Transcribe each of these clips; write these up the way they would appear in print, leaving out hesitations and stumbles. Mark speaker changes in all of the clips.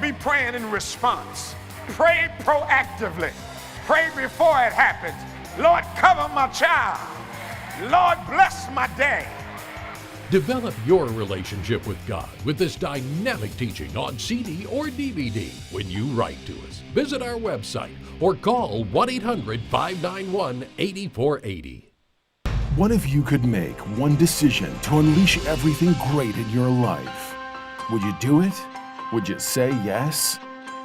Speaker 1: be praying in response. Pray proactively. Pray before it happens. Lord, cover my child. Lord, bless my day.
Speaker 2: Develop your relationship with God with this dynamic teaching on CD or DVD when you write to us. Visit our website or call 1-800-591-8480.
Speaker 3: What if you could make one decision to unleash everything great in your life? Would you do it? Would you say yes?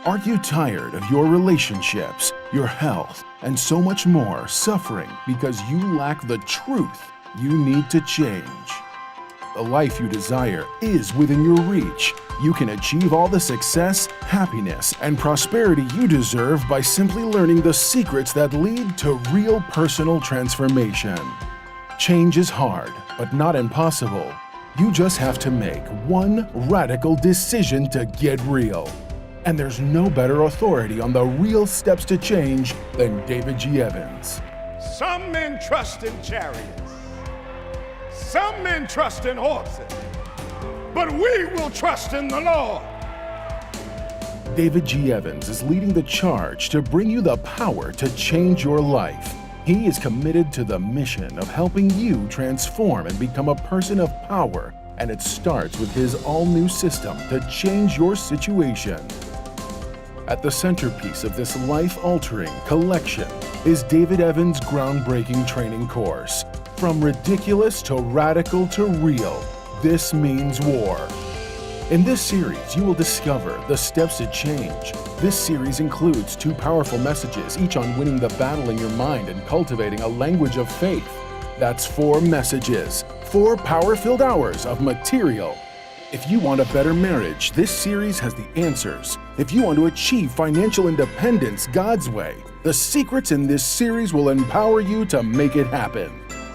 Speaker 3: Aren't you tired of your relationships, your health, and so much more suffering because you lack the truth you need to change? The life you desire is within your reach. You can achieve all the success, happiness, and prosperity you deserve by simply learning the secrets that lead to real personal transformation. Change is hard, but not impossible. You just have to make one radical decision to get real. And there's no better authority on the real steps to change than David G. Evans.
Speaker 1: Some men trust in chariots. Some men trust in horses. But we will trust in the Lord.
Speaker 3: David G. Evans is leading the charge to bring you the power to change your life. He is committed to the mission of helping you transform and become a person of power, and it starts with his all-new system to change your situation. At the centerpiece of this life-altering collection is David Evans' groundbreaking training course, From Ridiculous to Radical to Real. This means war. In this series, you will discover the steps to change. This series includes 2 powerful messages, each on winning the battle in your mind and cultivating a language of faith. That's 4 messages, 4 power-filled hours of material. If you want a better marriage, this series has the answers. If you want to achieve financial independence God's way, the secrets in this series will empower you to make it happen.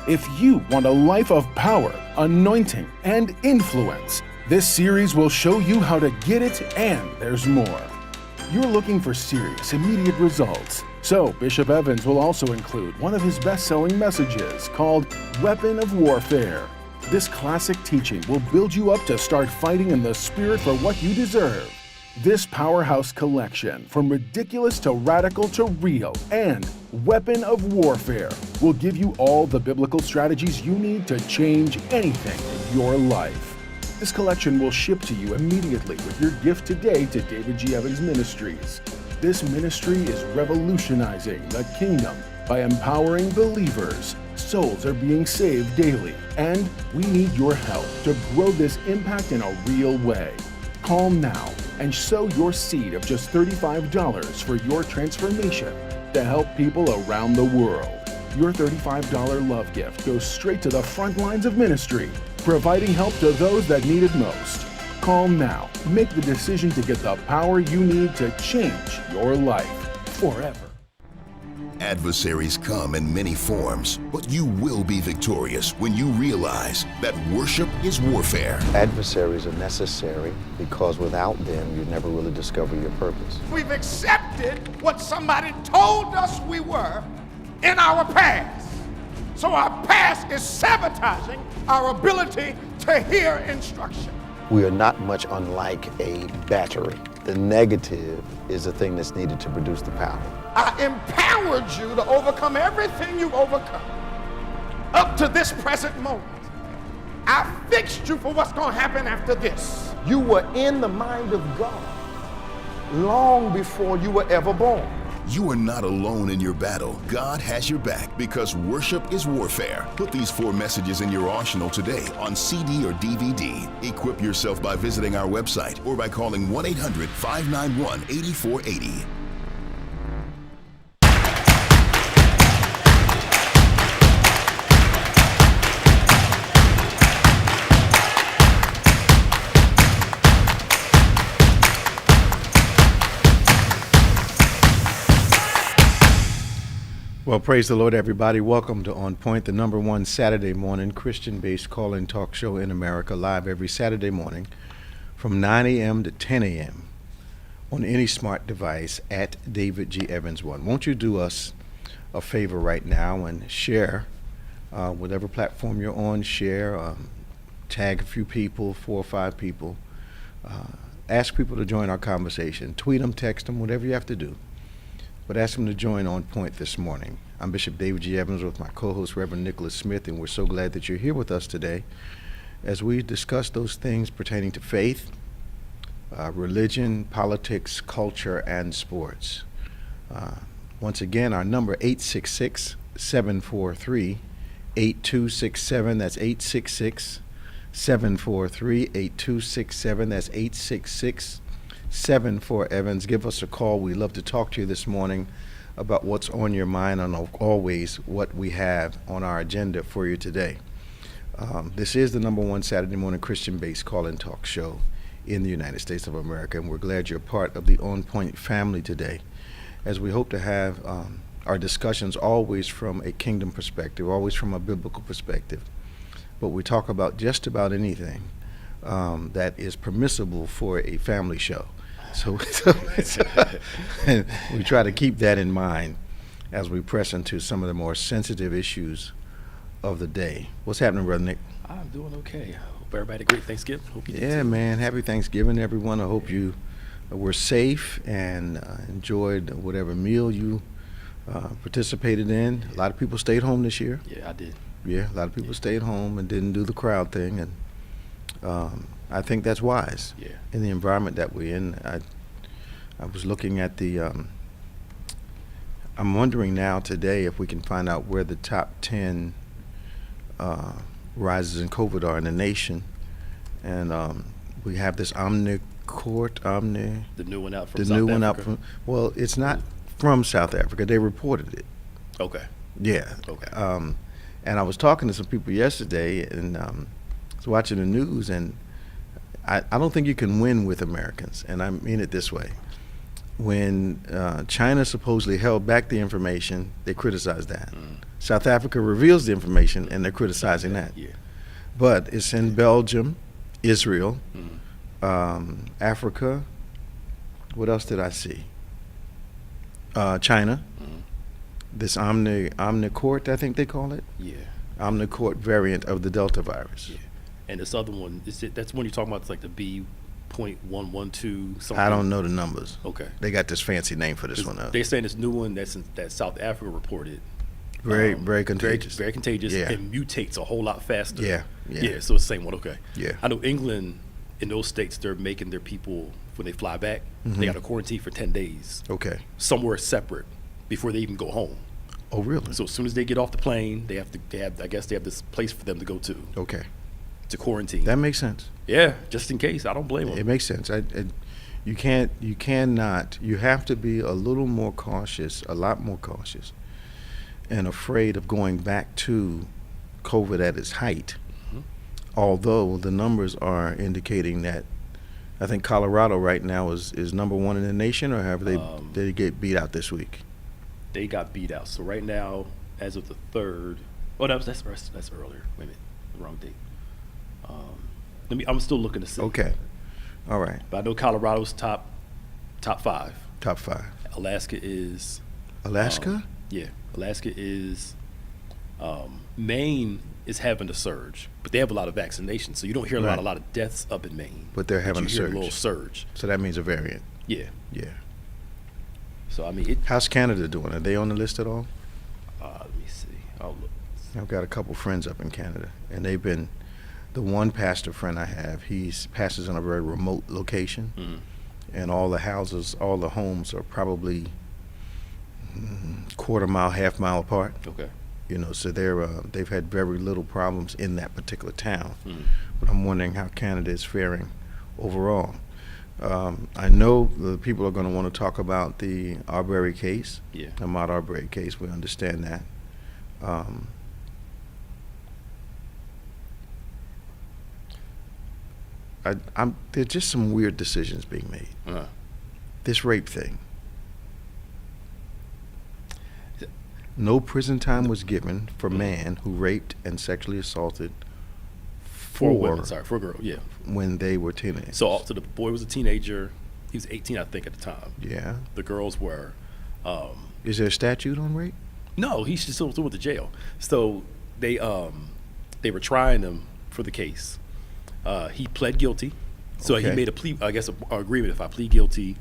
Speaker 3: If you want a life of power, anointing, and influence, this series will show you how to get it, and there's more. You're looking for serious, immediate results. So Bishop Evans will also include one of his best-selling messages called Weapon of Warfare. This classic teaching will build you up to start fighting in the spirit for what you deserve. This powerhouse collection, From Ridiculous to Radical to Real and Weapon of Warfare, will give you all the biblical strategies you need to change anything in your life. This collection will ship to you immediately with your gift today to David G. Evans Ministries. This ministry is revolutionizing the kingdom by empowering believers. Souls are being saved daily, and we need your help to grow this impact in a real way. Call now and sow your seed of just $35 for your transformation to help people around the world. Your $35 love gift goes straight to the front lines of ministry, providing help to those that need it most. Call now. Make the decision to get the power you need to change your life forever.
Speaker 4: Adversaries come in many forms, but you will be victorious when you realize that worship is warfare.
Speaker 5: Adversaries are necessary because without them, you never really discover your purpose.
Speaker 1: We've accepted what somebody told us we were in our past. So our past is sabotaging our ability to hear instruction.
Speaker 5: We are not much unlike a battery. The negative is the thing that's needed to produce the power.
Speaker 1: I empowered you to overcome everything you've overcome up to this present moment. I fixed you for what's going to happen after this. You were in the mind of God long before you were ever born.
Speaker 4: You are not alone in your battle. God has your back because worship is warfare. Put these 4 messages in your arsenal today on CD or DVD. Equip yourself by visiting our website or by calling 1-800-591-8480.
Speaker 6: Well, praise the Lord, everybody. Welcome to On Point, the #1 Saturday morning Christian-based call-in talk show in America, live every Saturday morning from 9 a.m. to 10 a.m. on any smart device at David G. Evans 1. Won't you do us a favor right now and share whatever platform you're on, share, tag a few people, 4 or 5 people, ask people to join our conversation. Tweet them, text them, whatever you have to do. But ask them to join On Point this morning. I'm Bishop David G. Evans with my co-host, Reverend Nicholas Smith, and we're so glad that you're here with us today as we discuss those things pertaining to faith, religion, politics, culture, and sports. Once again, our number 866-743-8267. That's 866-743-8267. That's 866-74 Evans. Give us a call. We'd love to talk to you this morning about what's on your mind and always what we have on our agenda for you today. This is the number one Saturday morning Christian-based call-in talk show in the United States of America, and we're glad you're part of the OnPointe family today, as we hope to have our discussions always from a kingdom perspective, always from a biblical perspective. But we talk about just about anything that is permissible for a family show. So and we try to keep that in mind as we press into some of the more sensitive issues of the day. What's happening, Brother Nick?
Speaker 7: I'm doing okay. Hope everybody had a great Thanksgiving. Hope you did
Speaker 6: Yeah,
Speaker 7: too.
Speaker 6: man. Happy Thanksgiving, everyone. I hope you were safe and enjoyed whatever meal you participated in. A lot of people stayed home this year.
Speaker 7: Yeah, I did.
Speaker 6: Yeah, a lot of people stayed home and didn't do the crowd thing, and I think that's wise.
Speaker 7: Yeah.
Speaker 6: In the environment that we're in. I was looking at the. I'm wondering now today if we can find out where the top 10 rises in COVID are in the nation, and we have this
Speaker 7: The new one out from
Speaker 6: the
Speaker 7: South
Speaker 6: new one out
Speaker 7: Africa.
Speaker 6: from. Well, it's not from South Africa. They reported it.
Speaker 7: Okay.
Speaker 6: Yeah.
Speaker 7: Okay.
Speaker 6: And I was talking to some people yesterday, and was watching the news, and I don't think you can win with Americans, and I mean it this way. When China supposedly held back the information, they criticized that. South Africa reveals the information, and they're criticizing that.
Speaker 7: Yeah.
Speaker 6: But it's in Belgium, Israel, Africa. What else did I see? China. This Omnicourt, I think they call it.
Speaker 7: Yeah.
Speaker 6: Omnicourt variant of the Delta virus.
Speaker 7: Yeah. And this other one, that's one you're talking about. It's like the B.112 something.
Speaker 6: I don't know the numbers.
Speaker 7: Okay.
Speaker 6: They got this fancy name for this one.
Speaker 7: They're saying this new one that South Africa reported.
Speaker 6: Very contagious.
Speaker 7: Very contagious.
Speaker 6: Yeah.
Speaker 7: And mutates a whole lot faster.
Speaker 6: Yeah.
Speaker 7: So it's the same one. Okay.
Speaker 6: Yeah.
Speaker 7: I know England, in those states, they're making their people, when they fly back, they got to quarantine for 10 days.
Speaker 6: Okay.
Speaker 7: Somewhere separate before they even go home.
Speaker 6: Oh, really?
Speaker 7: So as soon as they get off the plane, they have this place for them to go to
Speaker 6: Okay.
Speaker 7: quarantine.
Speaker 6: That makes sense.
Speaker 7: Yeah, just in case. I don't blame them.
Speaker 6: It makes sense. You cannot. You have to be a little more cautious, a lot more cautious, and afraid of going back to COVID at its height. Although the numbers are indicating that, I think Colorado right now is number one in the nation, or have they get beat out this week?
Speaker 7: They got beat out. So right now, as of the 3rd, that's earlier. Wait a minute, the wrong date. I'm still looking to see.
Speaker 6: Okay. All right.
Speaker 7: But I know Colorado's top 5.
Speaker 6: Top 5.
Speaker 7: Alaska is.
Speaker 6: Alaska?
Speaker 7: Yeah, Alaska is. Maine is having a surge, but they have a lot of vaccinations, so you don't hear
Speaker 6: Right.
Speaker 7: a lot of deaths up in Maine.
Speaker 6: But they're having
Speaker 7: you
Speaker 6: a
Speaker 7: hear
Speaker 6: surge.
Speaker 7: a little surge.
Speaker 6: So that means a variant.
Speaker 7: Yeah.
Speaker 6: Yeah.
Speaker 7: So I mean,
Speaker 6: How's Canada doing? Are they on the list at all?
Speaker 7: let me see. I'll look.
Speaker 6: I've got a couple friends up in Canada, and they've been. The one pastor friend I have, he pastors in a very remote location, and all the houses, all the homes are probably quarter mile, half mile apart.
Speaker 7: Okay.
Speaker 6: So they've had very little problems in that particular town. But I'm wondering how Canada is faring overall. I know the people are going to want to talk about the Arbery case,
Speaker 7: Yeah.
Speaker 6: the Ahmaud Arbery case. We understand that. There's just some weird decisions being made. This rape thing. No prison time was given for man who raped and sexually assaulted
Speaker 7: For a girl, yeah.
Speaker 6: when they were teenagers.
Speaker 7: So the boy was a teenager. He was 18, I think, at the time.
Speaker 6: Yeah.
Speaker 7: The girls were.
Speaker 6: Is there a statute on rape?
Speaker 7: No, he still went to jail. So they were trying him for the case. He pled guilty. So he
Speaker 6: Okay.
Speaker 7: made a plea, I guess, an agreement. If I plead guilty,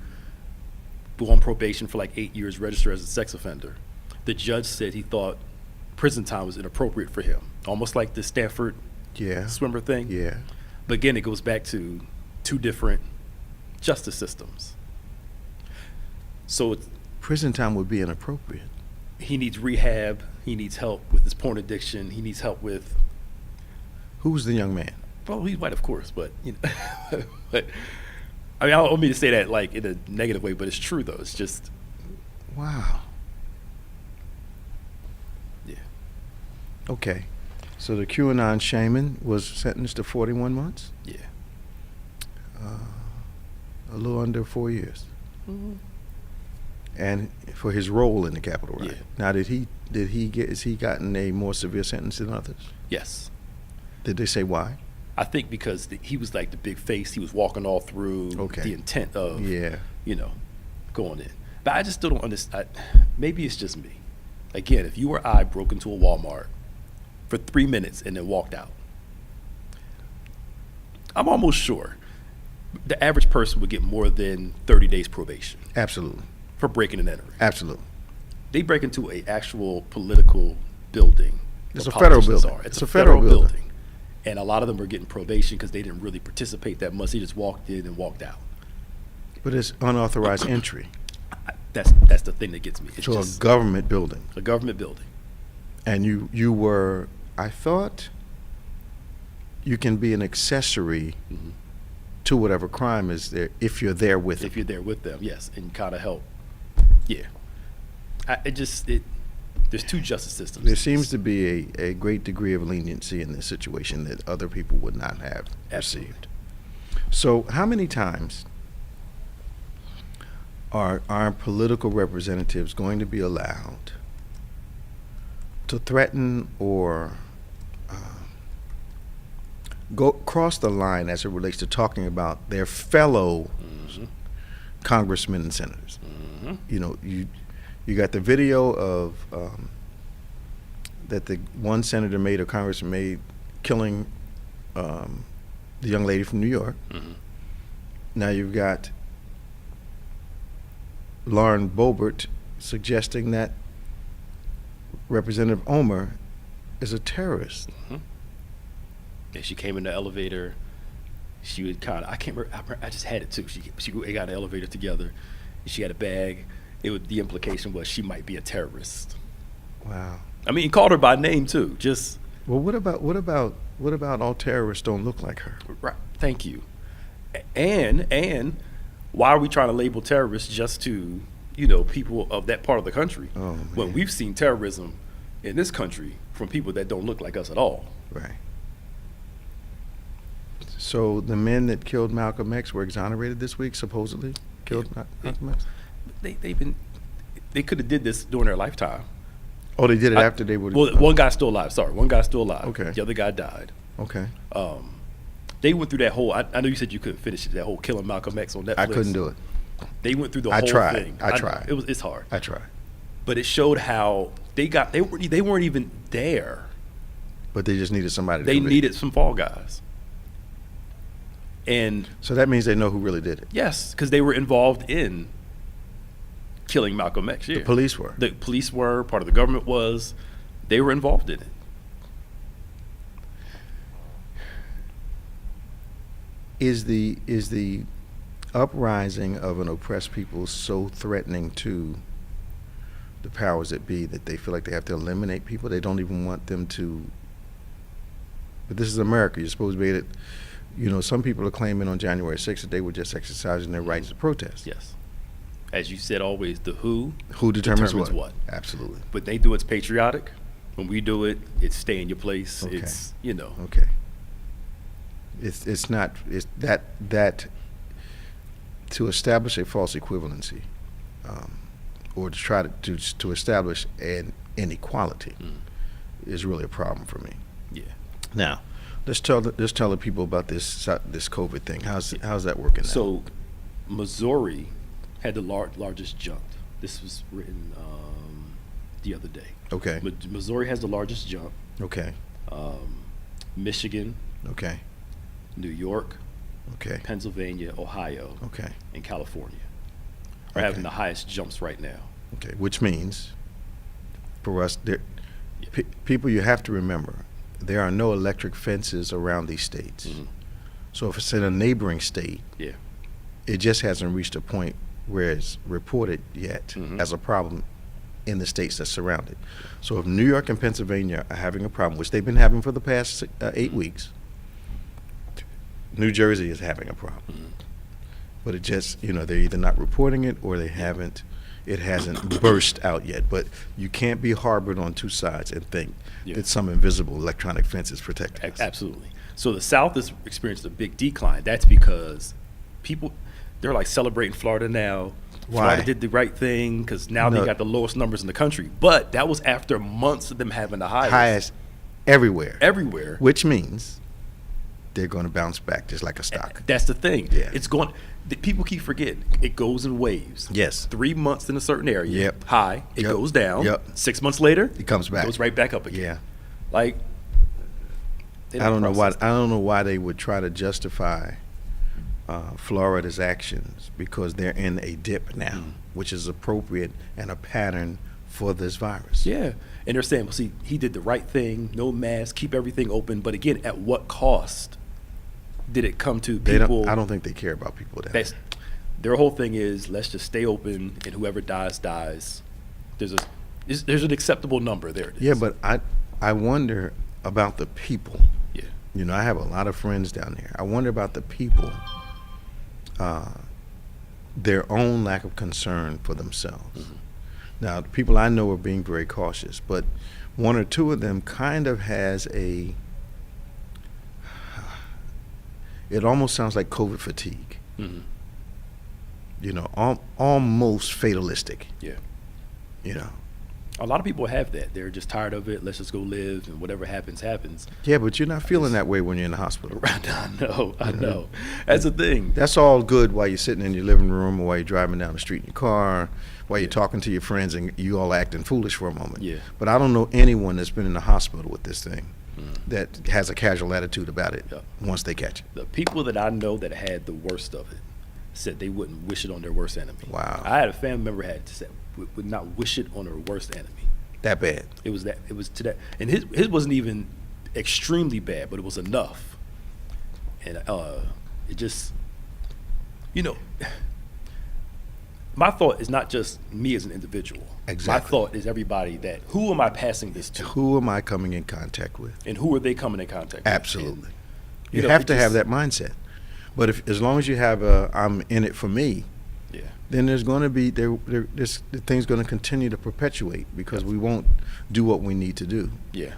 Speaker 7: go on probation for like 8 years, register as a sex offender. The judge said he thought prison time was inappropriate for him, almost like the Stanford
Speaker 6: Yeah.
Speaker 7: swimmer thing.
Speaker 6: Yeah.
Speaker 7: But again, it goes back to two different justice systems. So
Speaker 6: Prison time would be inappropriate.
Speaker 7: he needs rehab. He needs help with his porn addiction. He needs help with,
Speaker 6: Who's the young man?
Speaker 7: well, he's white, of course, but you know, but I mean, I don't mean to say that like in a negative way, but it's true though. It's just,
Speaker 6: Wow.
Speaker 7: yeah.
Speaker 6: Okay. So the QAnon shaman was sentenced to 41 months,
Speaker 7: Yeah.
Speaker 6: a little under 4 years. And for his role in the Capitol riot.
Speaker 7: Yeah.
Speaker 6: Now, has he gotten a more severe sentence than others?
Speaker 7: Yes.
Speaker 6: Did they say why?
Speaker 7: I think because he was like the big face. He was walking all through
Speaker 6: Okay.
Speaker 7: the intent of,
Speaker 6: Yeah.
Speaker 7: you know, going in. But I just still don't understand. Maybe it's just me. Again, if you or I broke into a Walmart for 3 minutes and then walked out, I'm almost sure the average person would get more than 30 days probation
Speaker 6: Absolutely.
Speaker 7: for breaking and entering.
Speaker 6: Absolutely.
Speaker 7: They break into a actual political building.
Speaker 6: It's
Speaker 7: where
Speaker 6: a federal
Speaker 7: politicians
Speaker 6: building.
Speaker 7: are. It's
Speaker 6: It's
Speaker 7: a
Speaker 6: a federal
Speaker 7: federal
Speaker 6: building.
Speaker 7: building. And a lot of them are getting probation because they didn't really participate that much. They just walked in and walked out.
Speaker 6: But it's unauthorized entry
Speaker 7: That's the thing that gets me. It's
Speaker 6: to a
Speaker 7: just
Speaker 6: government building.
Speaker 7: a government building.
Speaker 6: And you were, I thought you can be an accessory to whatever crime is there if you're there with
Speaker 7: If
Speaker 6: them.
Speaker 7: you're there with them, yes, and kind of help. Yeah. There's two justice systems.
Speaker 6: There seems to be a great degree of leniency in this situation that other people would not have
Speaker 7: Absolutely.
Speaker 6: received. So how many times are our political representatives going to be allowed to threaten or go cross the line as it relates to talking about their fellow congressmen and senators? You know, you got the video of that the one senator made or congressman made killing the young lady from New York. Now you've got Lauren Boebert suggesting that Representative Omer is a terrorist.
Speaker 7: And she came in the elevator. She would kind of, I can't remember, I just had it too. She got in the elevator together. She had a bag. The implication was she might be a terrorist.
Speaker 6: Wow.
Speaker 7: I mean, he called her by name too. Just
Speaker 6: Well, what about all terrorists don't look like her?
Speaker 7: right. Thank you. And why are we trying to label terrorists just to, you know, people of that part of the country?
Speaker 6: Oh,
Speaker 7: when
Speaker 6: man.
Speaker 7: we've seen terrorism in this country from people that don't look like us at all.
Speaker 6: Right. So the men that killed Malcolm X were exonerated this week, supposedly killed Malcolm X.
Speaker 7: They could have did this during their lifetime.
Speaker 6: Oh, they did it after they were.
Speaker 7: Well, one guy's still alive. Sorry, one guy's still alive.
Speaker 6: Okay.
Speaker 7: The other guy died.
Speaker 6: Okay.
Speaker 7: They went through that whole. I know you said you couldn't finish it. That whole killing Malcolm X on Netflix.
Speaker 6: I couldn't do it.
Speaker 7: They went through the
Speaker 6: I
Speaker 7: whole
Speaker 6: tried.
Speaker 7: thing.
Speaker 6: I
Speaker 7: know.
Speaker 6: tried.
Speaker 7: It's hard.
Speaker 6: I tried,
Speaker 7: But it showed how they weren't even there.
Speaker 6: but they just needed somebody.
Speaker 7: They
Speaker 6: to convict.
Speaker 7: needed some fall guys. And
Speaker 6: So that means they know who really did it.
Speaker 7: yes, because they were involved in killing Malcolm X. Yeah.
Speaker 6: The police were.
Speaker 7: The police were, part of the government was. They were involved in it.
Speaker 6: Is the uprising of an oppressed people so threatening to the powers that be that they feel like they have to eliminate people? They don't even want them to. But this is America. You're supposed to be able to, you know, some people are claiming on January 6th that they were just exercising their rights to protest.
Speaker 7: Yes. As you said always, the who
Speaker 6: Determines
Speaker 7: determines
Speaker 6: what? Absolutely.
Speaker 7: But they do it's patriotic. When we do it, it's stay in your place.
Speaker 6: Okay.
Speaker 7: It's, you know.
Speaker 6: Okay. It's not that to establish a false equivalency, or to try to establish an inequality, is really a problem for me.
Speaker 7: Yeah.
Speaker 6: Now, let's tell the people about this COVID thing. How's that working? Now?
Speaker 7: So, Missouri had the largest jump. This was written the other day.
Speaker 6: Okay.
Speaker 7: Missouri has the largest jump.
Speaker 6: Okay.
Speaker 7: Michigan,
Speaker 6: Okay.
Speaker 7: New York,
Speaker 6: Okay.
Speaker 7: Pennsylvania, Ohio,
Speaker 6: Okay.
Speaker 7: and California are
Speaker 6: Okay.
Speaker 7: having the highest jumps right now.
Speaker 6: Okay. Which means, for us, people, you have to remember, there are no electric fences around these states.
Speaker 7: Mhm.
Speaker 6: So if it's in a neighboring state,
Speaker 7: Yeah.
Speaker 6: it just hasn't reached a point where it's reported yet
Speaker 7: Mhm.
Speaker 6: as a problem in the states that surround it. So if New York and Pennsylvania are having a problem, which they've been having for the past 8 weeks, New Jersey is having a problem.
Speaker 7: Mhm.
Speaker 6: But it just, they're either not reporting it or they haven't, it hasn't burst out yet. But you can't be harbored on two sides and think
Speaker 7: Yeah.
Speaker 6: that some invisible electronic fence is protecting us.
Speaker 7: Absolutely. So the South has experienced a big decline. That's because they're like celebrating Florida now.
Speaker 6: Why?
Speaker 7: Florida did the right thing because now
Speaker 6: No.
Speaker 7: they got the lowest numbers in the country. But that was after months of them having the highest
Speaker 6: Highest everywhere.
Speaker 7: everywhere.
Speaker 6: Which means they're going to bounce back just like a stock.
Speaker 7: That's the thing.
Speaker 6: Yeah.
Speaker 7: It's going. People keep forgetting. It goes in waves.
Speaker 6: Yes.
Speaker 7: 3 months in a certain area.
Speaker 6: Yep.
Speaker 7: High. It
Speaker 6: Yep.
Speaker 7: goes down.
Speaker 6: Yep.
Speaker 7: 6 months later,
Speaker 6: It comes back.
Speaker 7: Goes right back up again.
Speaker 6: Yeah.
Speaker 7: Like. they
Speaker 6: I don't know why.
Speaker 7: process
Speaker 6: I don't know why they would try to justify Florida's actions because they're in a dip now, which is appropriate and a pattern for this virus.
Speaker 7: Yeah, and they're saying, well, see, he did the right thing, no mask, keep everything open. But again, at what cost did it come to
Speaker 6: They
Speaker 7: people?
Speaker 6: don't. I don't think they care about people down
Speaker 7: That's
Speaker 6: there.
Speaker 7: their whole thing is let's just stay open, and whoever dies, dies. There's an acceptable number there. It is.
Speaker 6: Yeah, but I wonder about the people.
Speaker 7: Yeah,
Speaker 6: I have a lot of friends down there. I wonder about the people. Their own lack of concern for themselves.
Speaker 7: Mm-hmm.
Speaker 6: Now, the people I know are being very cautious, but one or two of them kind of has it almost sounds like COVID fatigue.
Speaker 7: Mhm.
Speaker 6: Almost fatalistic,
Speaker 7: yeah.
Speaker 6: A
Speaker 7: A lot of people have that. They're just tired of it. Let's just go live, and whatever happens, happens.
Speaker 6: Yeah, but you're not feeling that way when you're in the hospital.
Speaker 7: I know. That's the thing.
Speaker 6: That's all good while you're sitting in your living room or while you're driving down the street in your car, while you're talking to your friends and you all acting foolish for a moment.
Speaker 7: Yeah.
Speaker 6: But I don't know anyone that's been in the hospital with this thing that has a casual attitude about it
Speaker 7: Yeah.
Speaker 6: once they catch it.
Speaker 7: The people that I know that had the worst of it said they wouldn't wish it on their worst enemy.
Speaker 6: Wow.
Speaker 7: I had a family member had to say would not wish it on their worst enemy.
Speaker 6: That bad.
Speaker 7: It was to that, and his wasn't even extremely bad, but it was enough. And it just, my thought is not just me as an individual.
Speaker 6: Exactly.
Speaker 7: My thought is everybody that who am I passing this to,
Speaker 6: Who am I coming in contact with?
Speaker 7: and who are they coming in contact with?
Speaker 6: Absolutely.
Speaker 7: And,
Speaker 6: You have to have that mindset. But as long as you have I'm in it for me,
Speaker 7: Yeah.
Speaker 6: then there's going to be the thing's going to continue to perpetuate because we won't do what we need to do
Speaker 7: Yeah.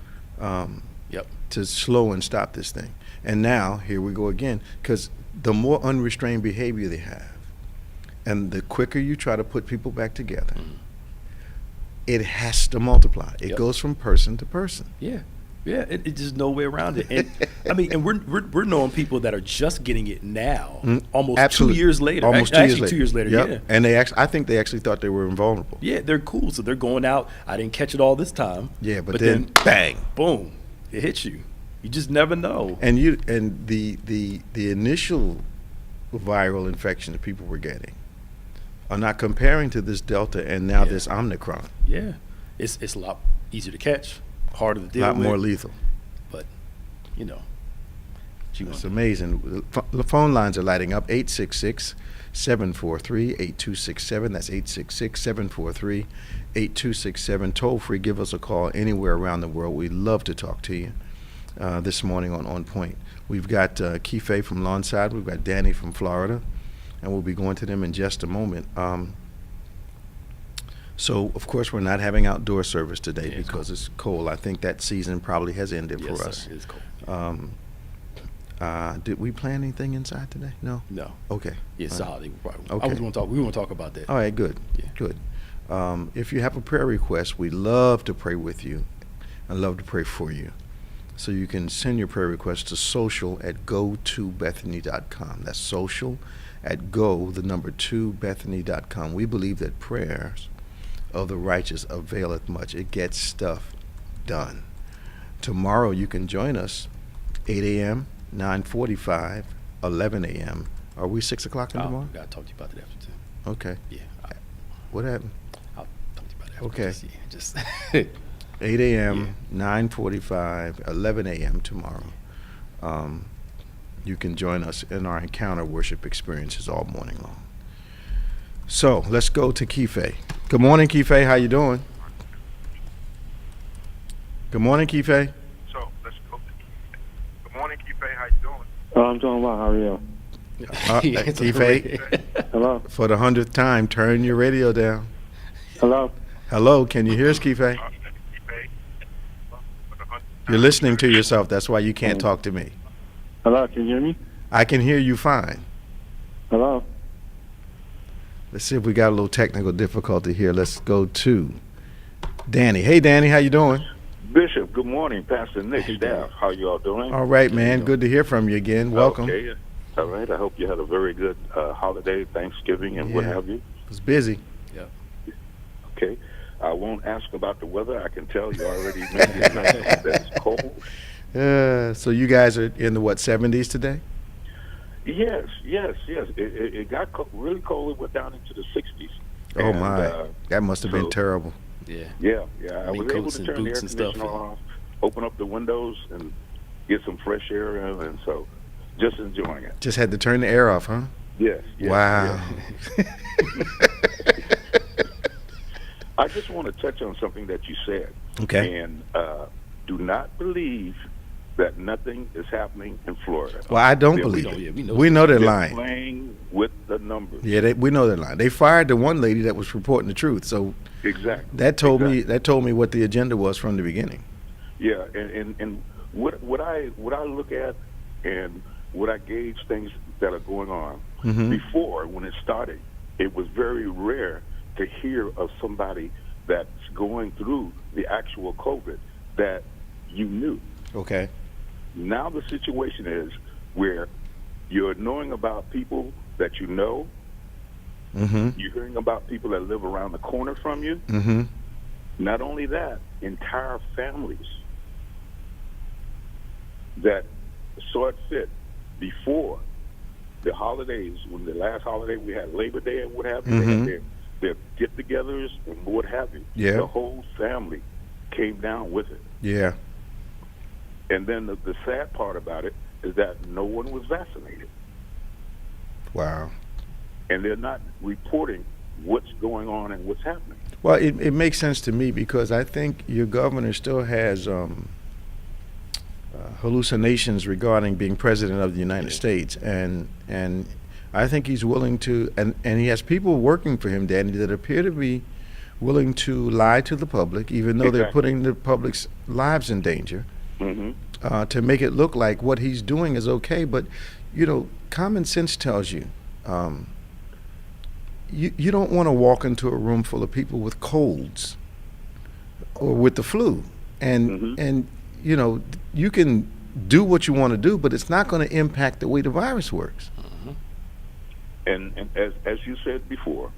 Speaker 7: Yep.
Speaker 6: to slow and stop this thing. And now here we go again, because the more unrestrained behavior they have, and the quicker you try to put people back together, it has to multiply. It
Speaker 7: Yep.
Speaker 6: goes from person to person.
Speaker 7: Yeah. Yeah, it's just no way around it. And I mean, and we're knowing people that are just getting it now, almost
Speaker 6: Absolutely.
Speaker 7: 2 years later.
Speaker 6: Almost
Speaker 7: Actually, 2 years later.
Speaker 6: Yep.
Speaker 7: Yeah.
Speaker 6: And I think they actually thought they were invulnerable.
Speaker 7: Yeah, they're cool. So they're going out. I didn't catch it all this time.
Speaker 6: Yeah, but then bang,
Speaker 7: boom, it hits you. You just never know.
Speaker 6: and the initial viral infection that people were getting are not comparing to this Delta and now
Speaker 7: Yeah.
Speaker 6: this Omicron.
Speaker 7: Yeah, it's a lot easier to catch, harder to
Speaker 6: A
Speaker 7: deal
Speaker 6: lot
Speaker 7: with.
Speaker 6: more lethal.
Speaker 7: But
Speaker 6: It's amazing. The phone lines are lighting up. 866-743-8267. That's 866-743-8267. Toll free. Give us a call anywhere around the world. We'd love to talk to you this morning on Point. We've got Kiefe from Lawnside. We've got Danny from Florida. And we'll be going to them in just a moment. So, of course, we're not having outdoor service today because it's cold. I think that season probably has ended
Speaker 7: yes,
Speaker 6: for us.
Speaker 7: sir, it is cold.
Speaker 6: Did we plan anything inside today? No?
Speaker 7: No.
Speaker 6: Okay.
Speaker 7: Yeah,
Speaker 6: All right.
Speaker 7: solid.
Speaker 6: Okay.
Speaker 7: I was going to talk. We want to talk about that.
Speaker 6: All right, good.
Speaker 7: Yeah.
Speaker 6: Good. If you have a prayer request, we'd love to pray with you. I'd love to pray for you. So you can send your prayer request to social@go2bethany.com. That's social@go2bethany.com. We believe that prayers of the righteous availeth much. It gets stuff done. Tomorrow you can join us 8 a.m., 9:45, 11 a.m. Are we 6 o'clock in the
Speaker 7: I
Speaker 6: morning?
Speaker 7: gotta talk to you about that after too.
Speaker 6: Okay.
Speaker 7: Yeah,
Speaker 6: What happened?
Speaker 7: I'll talk to you about it after.
Speaker 6: Okay.
Speaker 7: Just
Speaker 6: 8 a.m., 9:45, 11 a.m. tomorrow. You can join us in our encounter worship experiences all morning long. So let's go to Kife. Good morning, Kife. How you doing? Good morning, Kife.
Speaker 8: So let's go. Good morning, Kife. How you doing?
Speaker 9: Oh, I'm doing well. How are you?
Speaker 6: Kife,
Speaker 9: Hello?
Speaker 6: for the 100th time, turn your radio down.
Speaker 9: Hello?
Speaker 6: Hello, can you hear us, Kife? You're listening to yourself. That's why you can't talk to me.
Speaker 9: Hello? Can you hear me?
Speaker 6: I can hear you fine.
Speaker 9: Hello?
Speaker 6: Let's see if we got a little technical difficulty here. Let's go to Danny. Hey, Danny, how you doing?
Speaker 8: Bishop, good morning. Pastor Nick, staff. How you all doing?
Speaker 6: All right, man. Good to hear from you again. Welcome.
Speaker 8: Okay. All right. I hope you had a very good holiday, Thanksgiving, and what
Speaker 6: Yeah.
Speaker 8: have you.
Speaker 6: It was busy.
Speaker 7: yeah.
Speaker 8: Okay. I won't ask about the weather. I can tell you already made it nice that it's cold.
Speaker 6: So you guys are in the, 70s today?
Speaker 8: Yes. It got really cold. It went down into the 60s.
Speaker 6: Oh,
Speaker 8: And,
Speaker 6: my. That must have been
Speaker 8: so-
Speaker 6: terrible.
Speaker 7: Yeah.
Speaker 8: Yeah. I
Speaker 7: Mink
Speaker 8: was able
Speaker 7: coats
Speaker 8: to
Speaker 7: and
Speaker 8: turn the air
Speaker 7: boots and stuff,
Speaker 8: conditioner
Speaker 7: yeah.
Speaker 8: off, open up the windows, and get some fresh air in, and so just enjoying it.
Speaker 6: Just had to turn the air off, huh?
Speaker 8: Yes.
Speaker 6: Wow.
Speaker 8: yes. I just want to touch on something that you said.
Speaker 6: Okay.
Speaker 8: And do not believe that nothing is happening in Florida.
Speaker 6: Well, I don't
Speaker 8: Yeah,
Speaker 6: believe
Speaker 7: don't,
Speaker 6: it.
Speaker 7: yeah,
Speaker 6: We know they're
Speaker 8: They're
Speaker 6: lying.
Speaker 8: playing with the numbers.
Speaker 6: Yeah, we know they're lying. They fired the one lady that was reporting the truth. So
Speaker 8: Exactly.
Speaker 6: that told me what the agenda was from the beginning.
Speaker 8: Yeah, and what I look at and what I gauge things that are going on before when it started, it was very rare to hear of somebody that's going through the actual COVID that you knew.
Speaker 6: Okay.
Speaker 8: Now the situation is where you're knowing about people that you know.
Speaker 6: Mm-hmm.
Speaker 8: You're hearing about people that live around the corner from you.
Speaker 6: Mm-hmm.
Speaker 8: Not only that, entire families that saw it fit before the holidays, when the last holiday we had Labor Day and what have you, they had their get-togethers and what have you.
Speaker 6: Yeah.
Speaker 8: The whole family came down with it.
Speaker 6: Yeah.
Speaker 8: And then the sad part about it is that no one was vaccinated.
Speaker 6: Wow.
Speaker 8: And they're not reporting what's going on and what's happening.
Speaker 6: Well, it makes sense to me because I think your governor still has hallucinations regarding being president of the United States, and I think he's willing to, and he has people working for him, Danny, that appear to be willing to lie to the public, even though they're
Speaker 8: Exactly.
Speaker 6: putting the public's lives in danger,
Speaker 8: Mm-hmm.
Speaker 6: to make it look like what he's doing is okay. But common sense tells you. You don't want to walk into a room full of people with colds or with the flu, and you can do what you want to do, but it's not going to impact the way the virus works.
Speaker 8: And as you said before,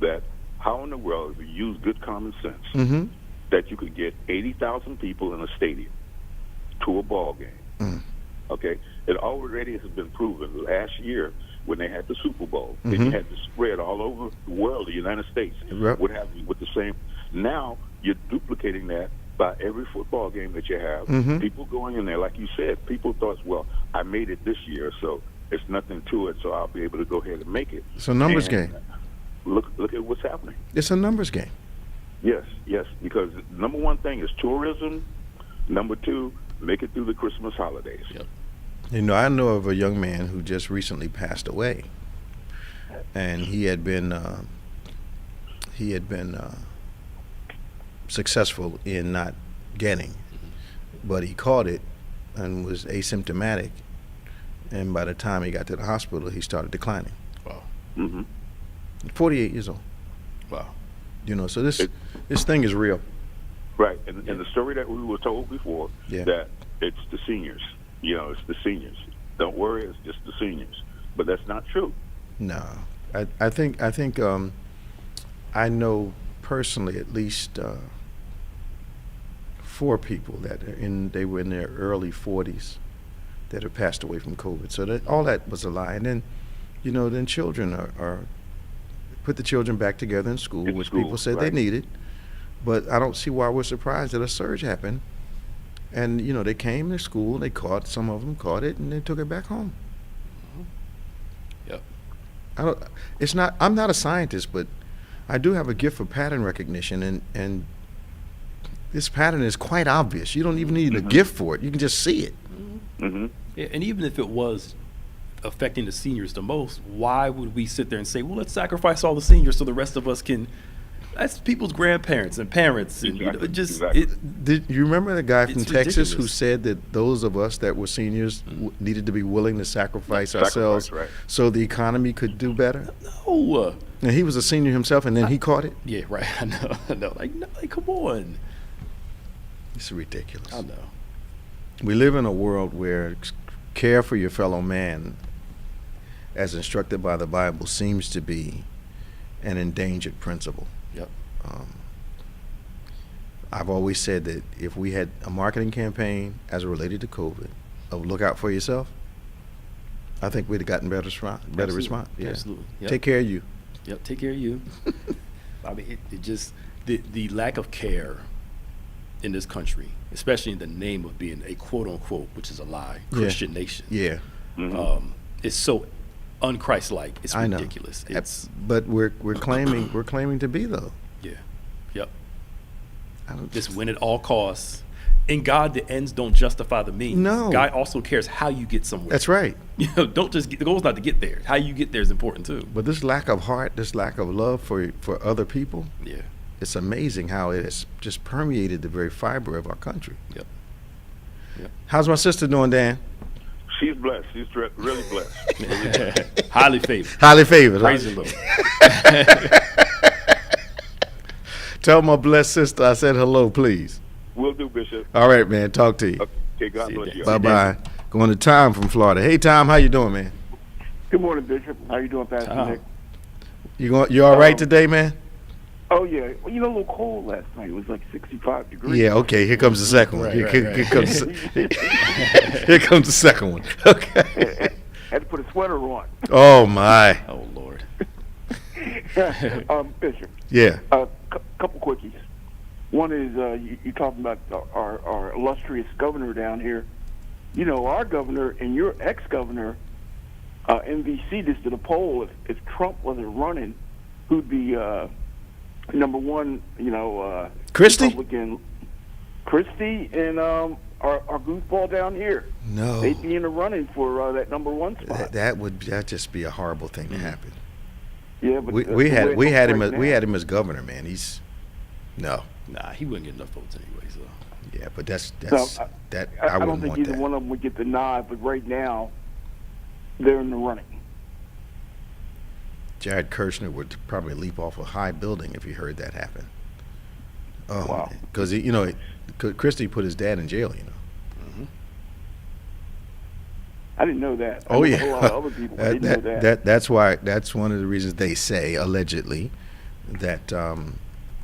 Speaker 8: that how in the world, if you use good common sense,
Speaker 6: Mm-hmm.
Speaker 8: that you could get 80,000 people in a stadium to a ball game. Okay? It already has been proven last year when they had the Super Bowl, and you had the spread all over the world, the United States,
Speaker 6: Yep.
Speaker 8: what have you, with the same. Now you're duplicating that by every football game that you have. People going in there, like you said, people thought, well, I made it this year, so it's nothing to it, so I'll be able to go ahead and make it.
Speaker 6: It's a numbers
Speaker 8: And
Speaker 6: game.
Speaker 8: Look at what's happening.
Speaker 6: It's a numbers game.
Speaker 8: Yes, because number one thing is tourism. Number two, make it through the Christmas holidays.
Speaker 7: Yep.
Speaker 6: I know of a young man who just recently passed away, and he had been successful in not getting, but he caught it and was asymptomatic, and by the time he got to the hospital, he started declining.
Speaker 7: Wow.
Speaker 8: Mm-hmm.
Speaker 6: 48 years old.
Speaker 7: Wow.
Speaker 6: So this thing is real.
Speaker 8: Right, and the story that we were told before,
Speaker 6: Yeah.
Speaker 8: that it's the seniors. It's the seniors. Don't worry, it's just the seniors. But that's not true.
Speaker 6: No, I think I know personally at least 4 people that they were in their early 40s that have passed away from COVID. So that all that was a lie. And then, then children are put the children back together in school,
Speaker 8: In
Speaker 6: which
Speaker 8: school,
Speaker 6: people said they
Speaker 8: right.
Speaker 6: needed. But I don't see why we're surprised that a surge happened. And they came to school, some of them caught it, and they took it back home.
Speaker 7: Yep.
Speaker 6: I'm not a scientist, but I do have a gift for pattern recognition, and this pattern is quite obvious. You don't even need a gift for it. You can just see it.
Speaker 8: Mm-hmm.
Speaker 7: Yeah, and even if it was affecting the seniors the most, why would we sit there and say, well, let's sacrifice all the seniors so the rest of us can? That's people's grandparents and parents, and
Speaker 8: Exactly.
Speaker 7: just
Speaker 8: Exactly.
Speaker 6: Did you remember the guy from
Speaker 7: It's
Speaker 6: Texas who
Speaker 7: ridiculous.
Speaker 6: said that those of us that were seniors needed to be willing to sacrifice ourselves
Speaker 8: right.
Speaker 6: so the economy could do better?
Speaker 7: no.
Speaker 6: And he was a senior himself, and then he caught it.
Speaker 7: Yeah, right. I know. Like, come on.
Speaker 6: It's ridiculous.
Speaker 7: I know.
Speaker 6: We live in a world where care for your fellow man, as instructed by the Bible, seems to be an endangered principle.
Speaker 7: Yep.
Speaker 6: I've always said that if we had a marketing campaign as related to COVID of look out for yourself, I think we'd have gotten better response. Yeah.
Speaker 7: Absolutely. Yep.
Speaker 6: Take care of you.
Speaker 7: Yep. Take care of you. I mean, it just the lack of care in this country, especially in the name of being a quote unquote, which is a lie, Christian nation.
Speaker 6: Yeah.
Speaker 7: It's so unchristlike. It's
Speaker 6: I know.
Speaker 7: ridiculous. It's
Speaker 6: But we're claiming to be though.
Speaker 7: yeah. Yep.
Speaker 6: I don't
Speaker 7: Just win at all costs. In God, the ends don't justify the means.
Speaker 6: No.
Speaker 7: God also cares how you get somewhere.
Speaker 6: That's right.
Speaker 7: Don't just the goal is not to get there. How you get there is important too.
Speaker 6: But this lack of heart, this lack of love for other people,
Speaker 7: Yeah.
Speaker 6: it's amazing how it has just permeated the very fiber of our country.
Speaker 7: Yep.
Speaker 6: How's my sister doing, Dan?
Speaker 8: She's blessed. She's really blessed.
Speaker 7: Highly favored.
Speaker 6: Highly favored.
Speaker 7: Praise
Speaker 6: Huh?
Speaker 7: the Lord.
Speaker 6: Tell my blessed sister I said hello, please.
Speaker 8: Will do, Bishop.
Speaker 6: All right, man. Talk to you.
Speaker 8: Okay, God
Speaker 7: See you,
Speaker 8: bless
Speaker 7: Dan.
Speaker 8: you.
Speaker 6: Bye bye. Going to Tom from Florida. Hey, Tom, how you doing, man?
Speaker 9: Good morning, Bishop. How you doing, Pastor
Speaker 7: Tom.
Speaker 9: Nick?
Speaker 6: You all right today, man?
Speaker 9: Oh, yeah. Well, a little cold last night. It was like 65 degrees.
Speaker 6: Yeah. Okay. Here comes the second one.
Speaker 7: Right,
Speaker 6: Here,
Speaker 7: right,
Speaker 6: here
Speaker 7: right.
Speaker 6: comes. Here comes the second one. Okay.
Speaker 9: Had to put a sweater on.
Speaker 6: Oh my.
Speaker 7: Oh Lord.
Speaker 9: Bishop,
Speaker 6: Yeah.
Speaker 9: couple quickies. One is you're talking about our illustrious governor down here. Our governor and your ex-governor, NBC just did a poll. If Trump wasn't running, who'd be number one?
Speaker 6: Christie?
Speaker 9: Republican. Christie and our goofball down here.
Speaker 6: No.
Speaker 9: They'd be in the running for that number one spot.
Speaker 6: That'd just be a horrible thing to happen.
Speaker 9: Yeah, but
Speaker 6: We had him
Speaker 9: right
Speaker 6: we
Speaker 9: now-
Speaker 6: had him as governor, man. He's no.
Speaker 7: Nah, he wouldn't get enough votes anyway. So
Speaker 6: Yeah, but that's
Speaker 9: So,
Speaker 6: I
Speaker 9: I don't
Speaker 6: wouldn't
Speaker 9: think
Speaker 6: want
Speaker 9: either
Speaker 6: that.
Speaker 9: one of them would get the nod, but right now, they're in the running.
Speaker 6: Jared Kushner would probably leap off a high building if he heard that happen. Oh,
Speaker 9: Wow.
Speaker 6: because Christie put his dad in jail.
Speaker 9: I didn't know that. I
Speaker 6: Oh
Speaker 9: know
Speaker 6: yeah,
Speaker 9: a whole lot of other people didn't know that.
Speaker 6: That's why. That's one of the reasons they say allegedly that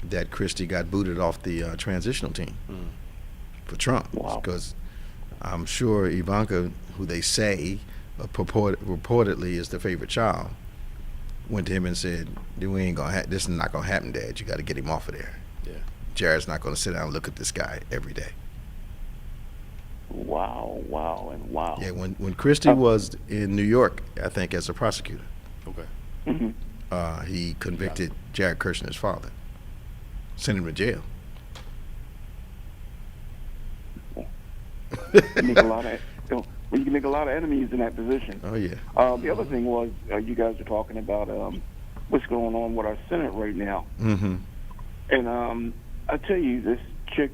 Speaker 6: that Christie got booted off the transitional team for Trump.
Speaker 9: Wow.
Speaker 6: Because I'm sure Ivanka, who they say reportedly is the favorite child, went to him and said, "We ain't gonna. This is not gonna happen, Dad. You got to get him off of there.
Speaker 7: yeah.
Speaker 6: Jared's not gonna sit down and look at this guy every day."
Speaker 9: Wow, and wow.
Speaker 6: Yeah, when Christie was in New York, I think as a prosecutor,
Speaker 7: Okay.
Speaker 6: he convicted Jared Kushner's father, sent him to jail.
Speaker 9: You make a lot of, you can make a lot of enemies in that position.
Speaker 6: Oh yeah.
Speaker 9: The other thing was you guys are talking about what's going on with our Senate right now,
Speaker 6: Mm-hmm.
Speaker 9: and I tell you, this chick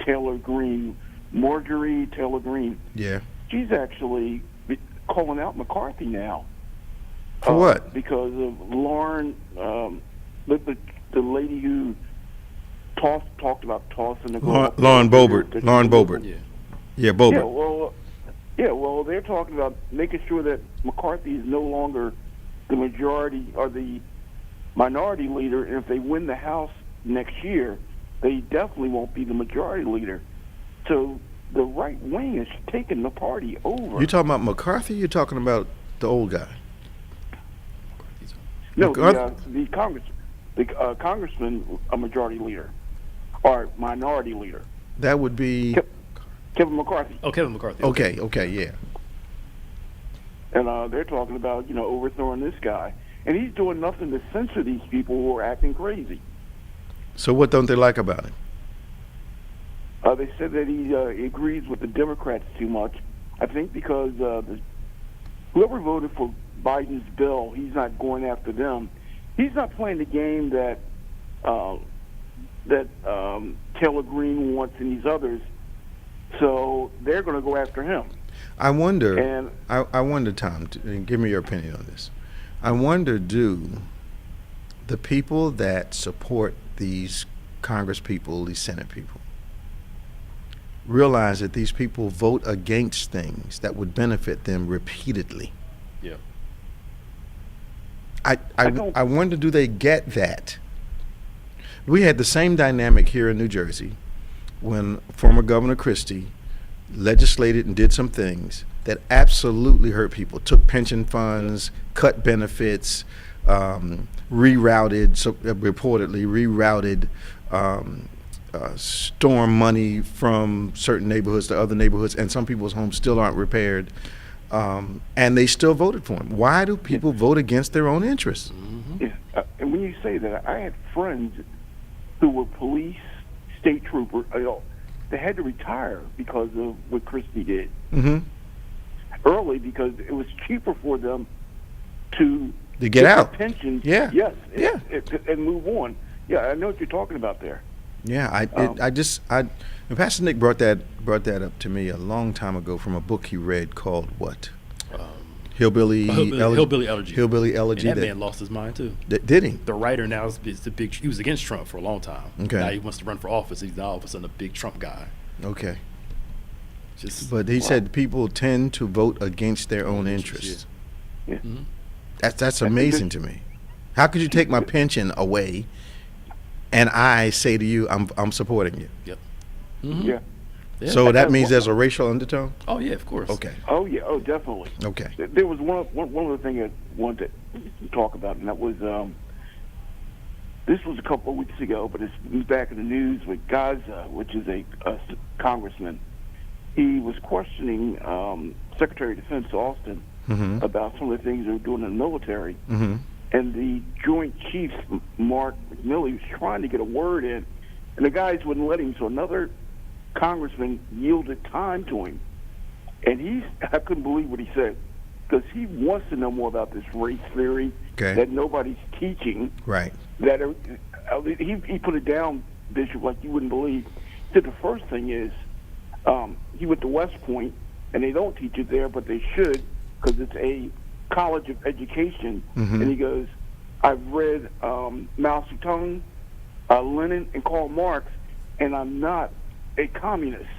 Speaker 9: Taylor Greene, Marjorie Taylor Greene,
Speaker 6: Yeah.
Speaker 9: she's actually calling out McCarthy now.
Speaker 6: For what?
Speaker 9: Because of Lauren, the lady who talked about tossing the girl.
Speaker 6: Lauren Boebert. Lauren Boebert.
Speaker 7: Yeah.
Speaker 6: Yeah, Boebert.
Speaker 9: Well, they're talking about making sure that McCarthy is no longer the majority or the minority leader, and if they win the House next year, they definitely won't be the majority leader. So the right wing is taking the party over.
Speaker 6: You talking about McCarthy? You're talking about the old guy?
Speaker 9: No,
Speaker 6: McCarthy?
Speaker 9: the congressman, a majority leader, or minority leader.
Speaker 6: That would be
Speaker 9: Kevin McCarthy.
Speaker 7: Oh, Kevin McCarthy.
Speaker 6: okay, yeah.
Speaker 9: And they're talking about, overthrowing this guy. And he's doing nothing to censor these people who are acting crazy.
Speaker 6: So what don't they like about him?
Speaker 9: They said that he agrees with the Democrats too much. I think because whoever voted for Biden's bill, he's not going after them. He's not playing the game that Taylor Greene wants and these others. So they're going to go after him.
Speaker 6: I wonder,
Speaker 9: And
Speaker 6: I wonder, Tom, and give me your opinion on this. I wonder, do the people that support these Congress people, these Senate people, realize that these people vote against things that would benefit them repeatedly?
Speaker 7: Yeah.
Speaker 6: I wonder, do they get that? We had the same dynamic here in New Jersey when former Governor Christie legislated and did some things that absolutely hurt people, took pension funds, cut benefits, rerouted, reportedly rerouted storm money from certain neighborhoods to other neighborhoods, and some people's homes still aren't repaired, and they still voted for him. Why do people vote against their own interests?
Speaker 7: Mm-hmm.
Speaker 9: Yeah, and when you say that, I had friends who were police, state troopers. They had to retire because of what Christie did early, because it was cheaper for them to
Speaker 6: get out,
Speaker 9: their pensions.
Speaker 6: Yeah.
Speaker 9: Yes.
Speaker 6: Yeah.
Speaker 9: And move on. Yeah, I know what you're talking about there.
Speaker 6: Yeah, and Pastor Nick brought that up to me a long time ago from a book he read called what? Hillbilly Elegy. Hillbilly Elegy.
Speaker 7: And that man lost his mind too.
Speaker 6: Did he?
Speaker 7: The writer now is the big. He was against Trump for a long time.
Speaker 6: Okay.
Speaker 7: Now he wants to run for office. He's now all of a sudden a big Trump guy.
Speaker 6: Okay. But he said people tend to vote against their own interests.
Speaker 9: Yeah.
Speaker 7: Mm-hmm.
Speaker 6: That's amazing to me. How could you take my pension away, and I say to you, I'm supporting you?
Speaker 7: Yep. Mm-hmm.
Speaker 9: Yeah.
Speaker 6: So that means there's a racial undertone?
Speaker 7: Oh yeah, of course.
Speaker 6: Okay.
Speaker 9: Oh yeah. Oh, definitely.
Speaker 6: Okay.
Speaker 9: There was one other thing I wanted to talk about, and that was this was a couple of weeks ago, but it's back in the news with Gaza, which is a congressman. He was questioning Secretary of Defense Austin about some of the things they were doing in the military, and the Joint Chiefs, Mark McMilley, was trying to get a word in, and the guys wouldn't let him. So another congressman yielded time to him, and I couldn't believe what he said, because he wants to know more about this race theory that nobody's teaching.
Speaker 6: Right.
Speaker 9: That he put it down, Bishop, like you wouldn't believe. He said the first thing is he went to West Point, and they don't teach it there, but they should, because it's a college of education. And he goes, I've read Mao Zedong, Lenin, and Karl Marx, and I'm not a communist.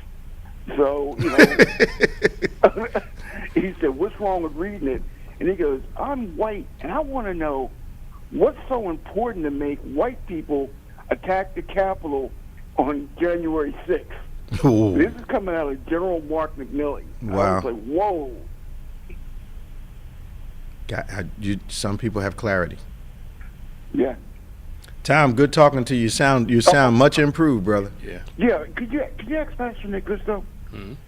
Speaker 9: So, he said, what's wrong with reading it? And he goes, I'm white, and I want to know what's so important to make white people attack the Capitol on January 6th.
Speaker 6: Ooh.
Speaker 9: This is coming out of General Mark McMilley.
Speaker 6: Wow.
Speaker 9: I was like, whoa.
Speaker 6: Some people have clarity.
Speaker 9: Yeah.
Speaker 6: Tom, good talking to you. You sound much improved, brother.
Speaker 7: Yeah.
Speaker 9: Yeah. Could you ask Pastor Nick this though?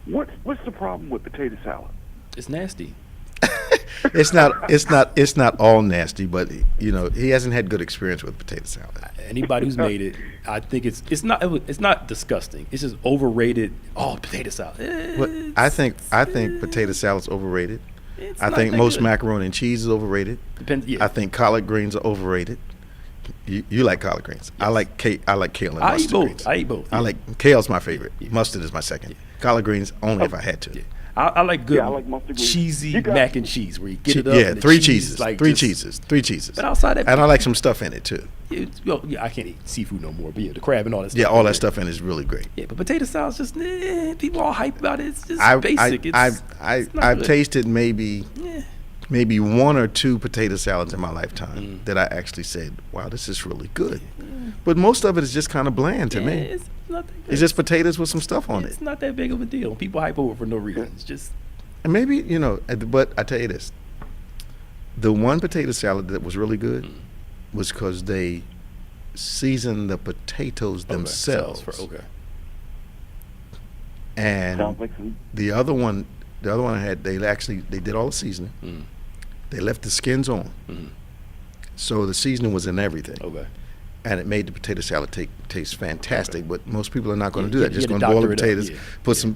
Speaker 9: What's the problem with potato salad?
Speaker 7: It's nasty.
Speaker 6: It's not all nasty, but he hasn't had good experience with potato salad.
Speaker 7: Anybody who's made it, I think it's not disgusting. It's just overrated. Oh, potato salad.
Speaker 6: I think potato salad's overrated. I think most macaroni and cheese is overrated.
Speaker 7: Depends. Yeah.
Speaker 6: I think collard greens are overrated. You like collard greens. Yes. I like kale and mustard greens.
Speaker 7: I eat both.
Speaker 6: I like kale's my favorite. Yeah. Mustard is my second. Yeah. Collard greens only if I had to.
Speaker 7: Yeah. I like good
Speaker 9: I like mustard greens.
Speaker 7: Cheesy mac and cheese where you get it up.
Speaker 6: Yeah,
Speaker 7: and
Speaker 6: three
Speaker 7: cheeses.
Speaker 6: Three cheeses.
Speaker 7: But outside that,
Speaker 6: and I like some stuff in it too.
Speaker 7: I can't eat seafood no more. But yeah, the crab and all that stuff.
Speaker 6: Yeah, all that stuff in it is really great.
Speaker 7: Yeah, but potato salad's just people all hype about it. It's just basic.
Speaker 6: I've tasted maybe one or two potato salads in my lifetime that I actually said, wow, this is really good. But most of it is just kind of bland to me.
Speaker 7: not that good.
Speaker 6: It's just potatoes with some stuff on
Speaker 7: It's
Speaker 6: it.
Speaker 7: not that big of a deal. People hype over for no reason. It's just
Speaker 6: And maybe, but I tell you this. The one potato salad that was really good was because they seasoned the potatoes themselves.
Speaker 7: Okay.
Speaker 6: And
Speaker 9: Sounds like some.
Speaker 6: the other one I had, they did all the seasoning. They left the skins on. So the seasoning was in everything.
Speaker 7: Okay.
Speaker 6: And it made the potato salad taste fantastic.
Speaker 7: Okay.
Speaker 6: But most people are not going to
Speaker 7: Yeah,
Speaker 6: do that.
Speaker 7: you
Speaker 6: Just
Speaker 7: had
Speaker 6: going
Speaker 7: to
Speaker 6: to boil the
Speaker 7: doctor it up,
Speaker 6: potatoes,
Speaker 7: yeah.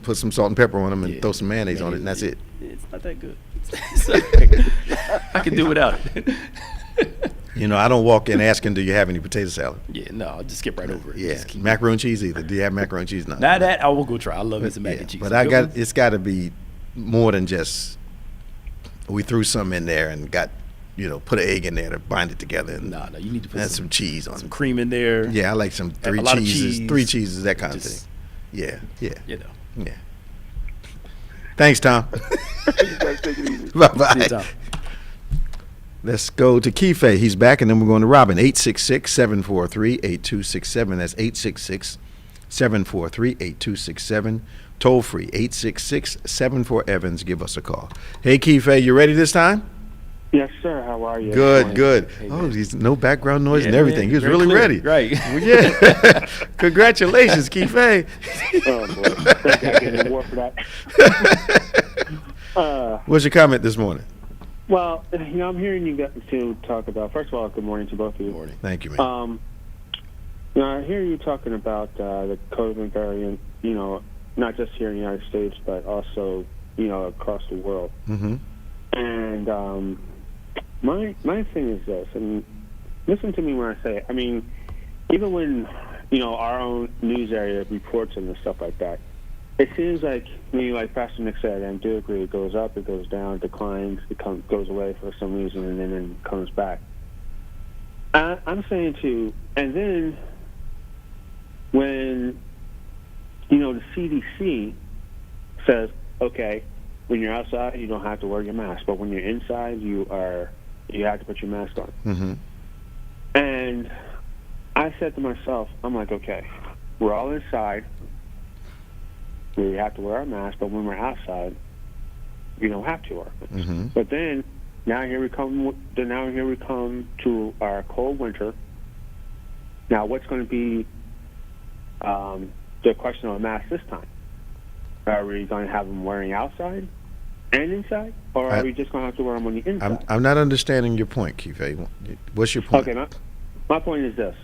Speaker 6: put some salt and pepper on them, and
Speaker 7: Yeah.
Speaker 6: throw some mayonnaise on it, and that's it.
Speaker 7: It's not that good. I can do without it.
Speaker 6: I don't walk in asking, "Do you have any potato salad?"
Speaker 7: Yeah, no, I'll just skip right over it.
Speaker 6: Yeah,
Speaker 7: Just keep-
Speaker 6: macaroni and cheese either. Do you have macaroni and cheese? No.
Speaker 7: Now that I will go try. I love it some mac
Speaker 6: Yeah,
Speaker 7: and cheese.
Speaker 6: but
Speaker 7: Good one.
Speaker 6: it's got to be more than just we threw some in there and got put an egg in there to bind it together and
Speaker 7: No, you need to put
Speaker 6: some cheese on
Speaker 7: some
Speaker 6: it.
Speaker 7: cream in there.
Speaker 6: Yeah, I like some
Speaker 7: A lot of
Speaker 6: three cheeses, that kind of
Speaker 7: Just-
Speaker 6: thing. Yeah.
Speaker 7: You know.
Speaker 6: Yeah. Thanks, Tom.
Speaker 9: You guys take it easy.
Speaker 7: See you,
Speaker 6: Bye-bye.
Speaker 7: Tom.
Speaker 6: Let's go to Kife. He's back, and then we're going to Robin. 866-743-8267. That's 866-743-8267. Toll free, 866-74-EVANS. Give us a call. Hey, Kife, you ready this time?
Speaker 9: Yes, sir. How are you?
Speaker 6: Good.
Speaker 7: Hey,
Speaker 6: Oh,
Speaker 7: man.
Speaker 6: he's no background noise and
Speaker 7: Yeah,
Speaker 6: everything.
Speaker 7: man,
Speaker 6: He was
Speaker 7: very
Speaker 6: really
Speaker 7: clear.
Speaker 6: ready.
Speaker 7: Right.
Speaker 6: Well, yeah. Congratulations, Kife.
Speaker 9: Oh, boy. Thank you. I get an award for that.
Speaker 6: What's your comment this morning?
Speaker 9: Well, I'm hearing you guys to talk about. First of all, good morning to both of you.
Speaker 7: Good morning.
Speaker 6: Thank you, man.
Speaker 9: I hear you talking about the COVID variant. Not just here in the United States, but also across the world.
Speaker 6: Mm-hmm.
Speaker 9: And my thing is this, and listen to me when I say it. I mean, even when our own news area reports and stuff like that, it seems like like Pastor Nick said, and I do agree, it goes up, it goes down, declines, goes away for some reason, and then comes back. I'm saying too, and then when the CDC says, okay, when you're outside, you don't have to wear your mask, but when you're inside, you have to put your mask on.
Speaker 6: Mm-hmm.
Speaker 9: And I said to myself, I'm like, okay, we're all inside. We have to wear our mask, but when we're outside, we don't have to wear our mask.
Speaker 6: Mm-hmm.
Speaker 9: But then, now here we come to our cold winter. Now, what's going to be the question of a mask this time? Are we going to have them wearing outside and inside, or are we just going to have to wear them on the inside?
Speaker 6: I'm not understanding your point, Kife. What's your point?
Speaker 9: Okay, my point is this.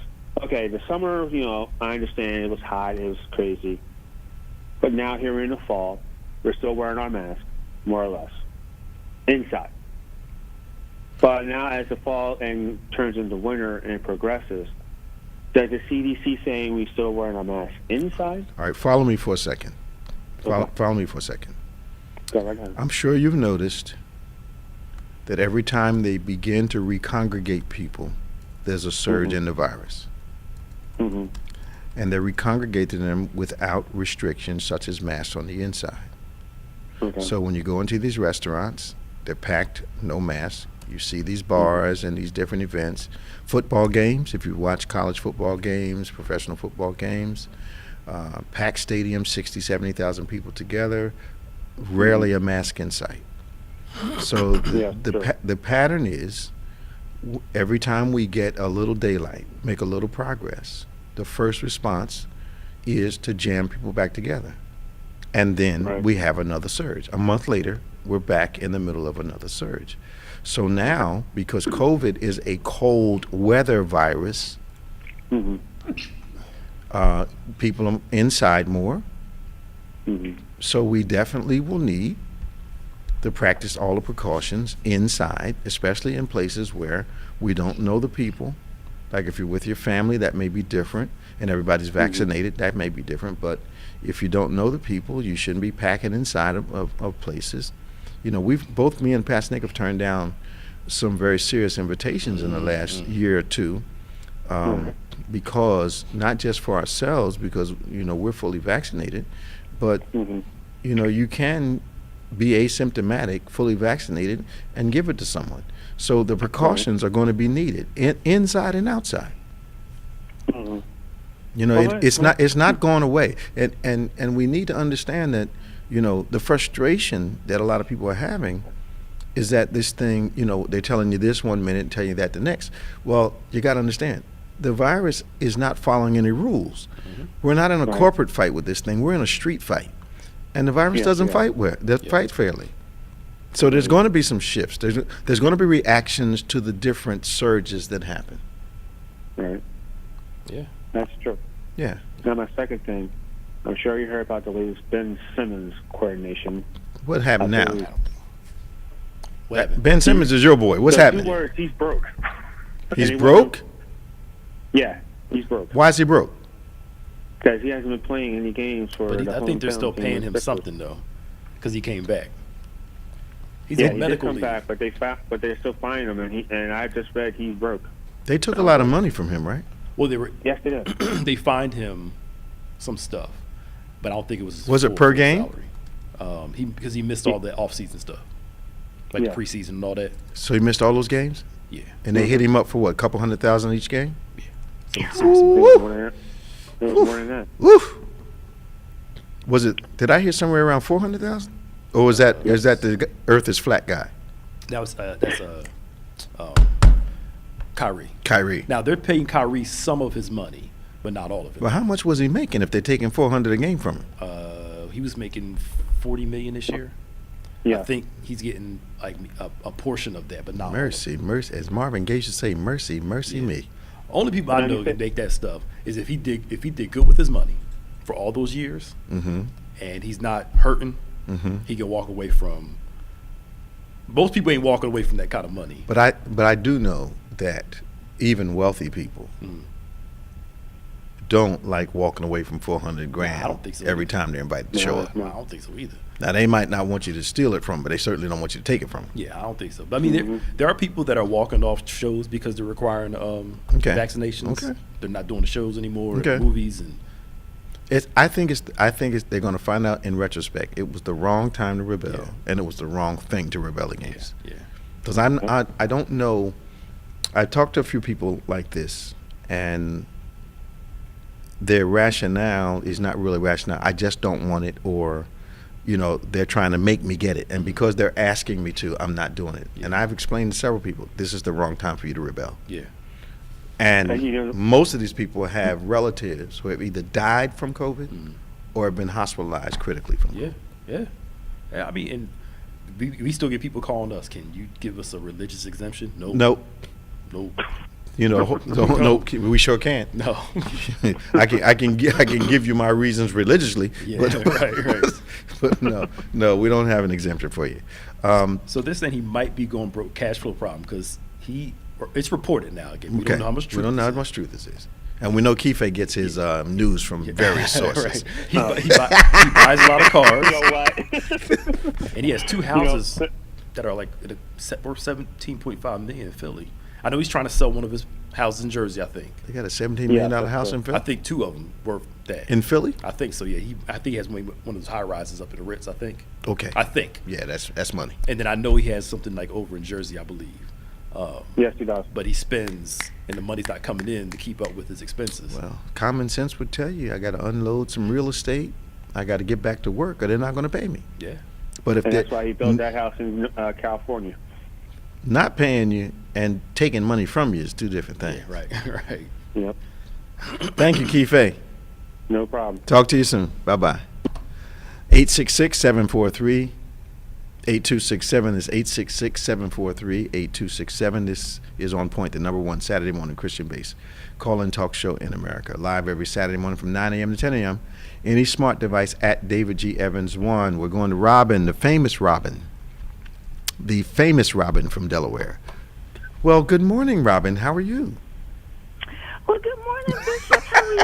Speaker 9: Okay, the summer, I understand it was hot, it was crazy. But now here in the fall, we're still wearing our mask, more or less, inside. But now as the fall and turns into winter and progresses, does the CDC saying we still wearing our mask inside?
Speaker 6: All right, follow me for a second.
Speaker 9: Okay.
Speaker 6: Follow me for a second.
Speaker 9: Go right ahead.
Speaker 6: I'm sure you've noticed that every time they begin to recongregate people, there's a surge in the virus.
Speaker 9: Mm-hmm.
Speaker 6: And they're recongregating them without restrictions such as masks on the inside.
Speaker 9: Okay.
Speaker 6: So when you go into these restaurants, they're packed, no masks. You see these bars and these different events. Football games, if you watch college football games, professional football games, packed stadiums, 60, 70,000 people together, rarely a mask in sight. So the pattern is every time we get a little daylight, make a little progress, the first response is to jam people back together. And then we have another surge. A month later, we're back in the middle of another surge. So now, because COVID is a cold weather virus, people are inside more. So we definitely will need to practice all the precautions inside, especially in places where we don't know the people. Like if you're with your family, that may be different, and everybody's vaccinated, that may be different. But if you don't know the people, you shouldn't be packing inside of places. Both me and Pastor Nick have turned down some very serious invitations in the last year or two, because not just for ourselves, because we're fully vaccinated, but you can be asymptomatic, fully vaccinated, and give it to someone. So the precautions are going to be needed inside and outside. You know, it's not going away, and we need to understand that, you know, the frustration that a lot of people are having is that this thing, you know, they're telling you this one minute and telling you that the next. Well, you got to understand, the virus is not following any rules. We're not in a corporate fight with this thing. We're in a street fight, and the virus doesn't fight fight fairly. So there's going to be some shifts. There's going to be reactions to the different surges that happen.
Speaker 10: Right.
Speaker 7: Yeah.
Speaker 10: That's true.
Speaker 6: Yeah.
Speaker 10: Now, my second thing, I'm sure you heard about the latest Ben Simmons coordination.
Speaker 6: What happened now?
Speaker 7: What happened?
Speaker 6: Ben Simmons is your boy. What's happening?
Speaker 10: 2 words, he's broke.
Speaker 6: He's broke?
Speaker 10: Yeah, he's broke.
Speaker 6: Why is he broke?
Speaker 10: Because he hasn't been playing any games for
Speaker 7: But
Speaker 10: the
Speaker 7: I think they're still
Speaker 10: hometown
Speaker 7: paying
Speaker 10: team.
Speaker 7: him something though, because he came back. He's
Speaker 10: Yeah,
Speaker 7: on
Speaker 10: he did
Speaker 7: medical
Speaker 10: come
Speaker 7: leave.
Speaker 10: back, but they're still finding him, and I just read he's broke.
Speaker 6: They took a lot of money from him, right?
Speaker 7: Well, they were
Speaker 10: Yes, they did.
Speaker 7: they fined him some stuff, but I don't think it was. His
Speaker 6: Was it
Speaker 7: full
Speaker 6: per game?
Speaker 7: Salary. Because he missed all the off-season stuff, like the preseason and all that.
Speaker 6: So he missed all those games?
Speaker 7: Yeah.
Speaker 6: And they hit him up for what, a couple $100,000 each game?
Speaker 10: It was more than that.
Speaker 6: Woo! Did I hear somewhere around 400,000? Or is that the Earth is flat guy?
Speaker 7: That was that's Kyrie.
Speaker 6: Kyrie.
Speaker 7: Now they're paying Kyrie some of his money, but not all of it.
Speaker 6: Well, how much was he making if they're taking 400 a game from him?
Speaker 7: He was making $40 million this year.
Speaker 10: Yeah.
Speaker 7: I think he's getting like a portion of that, but not all of it.
Speaker 6: Mercy, as Marvin Gaye should say, mercy me.
Speaker 7: Only people I know can make that stuff is if he did good with his money for all those years, and he's not hurting, he can walk away from. Most people ain't walking away from that kind of money.
Speaker 6: But I do know that even wealthy people don't like walking away from 400 grand
Speaker 7: I don't think so
Speaker 6: every
Speaker 7: either.
Speaker 6: time they're invited to show up.
Speaker 7: I don't think so either.
Speaker 6: Now, they might not want you to steal it from, but they certainly don't want you to take it from them.
Speaker 7: Yeah, I don't think so. But I mean, there are people that are walking off shows because they're requiring vaccinations.
Speaker 6: Okay.
Speaker 7: They're not doing the shows anymore,
Speaker 6: Okay.
Speaker 7: movies, and
Speaker 6: I think they're going to find out in retrospect it was the wrong time to rebel, and it was the wrong thing to rebel against.
Speaker 7: yeah.
Speaker 6: Because I don't know. I talked to a few people like this, and their rationale is not really rationale. I just don't want it, or, you know, they're trying to make me get it. And because they're asking me to, I'm not doing it. And I've explained to several people, this is the wrong time for you to rebel.
Speaker 7: Yeah.
Speaker 6: And most of these people have relatives who have either died from COVID or have been hospitalized critically from COVID.
Speaker 7: Yeah. I mean, and we still get people calling us. Can you give us a religious exemption?
Speaker 6: Nope. You know, no, we sure can't.
Speaker 7: No.
Speaker 6: I can give you my reasons religiously.
Speaker 7: Yeah,
Speaker 6: but,
Speaker 7: right.
Speaker 6: But no, we don't have an exemption for you.
Speaker 7: So they're saying he might be going broke, cash flow problem, because it's reported now. Again, we don't know how much truth.
Speaker 6: We don't know how much truth this is. And we know Kiefe gets his news from various sources.
Speaker 7: Right. He buys a lot of cars.
Speaker 10: You know what?
Speaker 7: And he has 2 houses that are like worth $17.5 million in Philly. I know he's trying to sell one of his houses in Jersey, I think.
Speaker 6: They got a $17 million house in Philly?
Speaker 7: I think 2 of them worth that.
Speaker 6: In Philly?
Speaker 7: I think so, yeah. I think he has one of those high rises up in the Ritz, I think.
Speaker 6: Okay.
Speaker 7: I think.
Speaker 6: Yeah, that's money.
Speaker 7: And then I know he has something like over in Jersey, I believe.
Speaker 10: Yes, he does.
Speaker 7: But he spends, and the money's not coming in to keep up with his expenses.
Speaker 6: Well, common sense would tell you I got to unload some real estate. I got to get back to work, or they're not going to pay me.
Speaker 7: Yeah.
Speaker 6: But if
Speaker 10: And that's why he built that house in California.
Speaker 6: Not paying you and taking money from you is 2 different things.
Speaker 7: Yeah, right.
Speaker 10: Yep.
Speaker 6: Thank you, Kiefe.
Speaker 10: No problem.
Speaker 6: Talk to you soon. Bye-bye. 866-743-8267 is 866-743-8267. This is On Point, the #1 Saturday morning Christian-based call-in talk show in America. Live every Saturday morning from 9 a.m. to 10 a.m. Any smart device at David G. Evans 1. We're going to Robin, the famous Robin from Delaware. Well, good morning, Robin. How are you?
Speaker 11: Well, good morning, Bishop. How are you?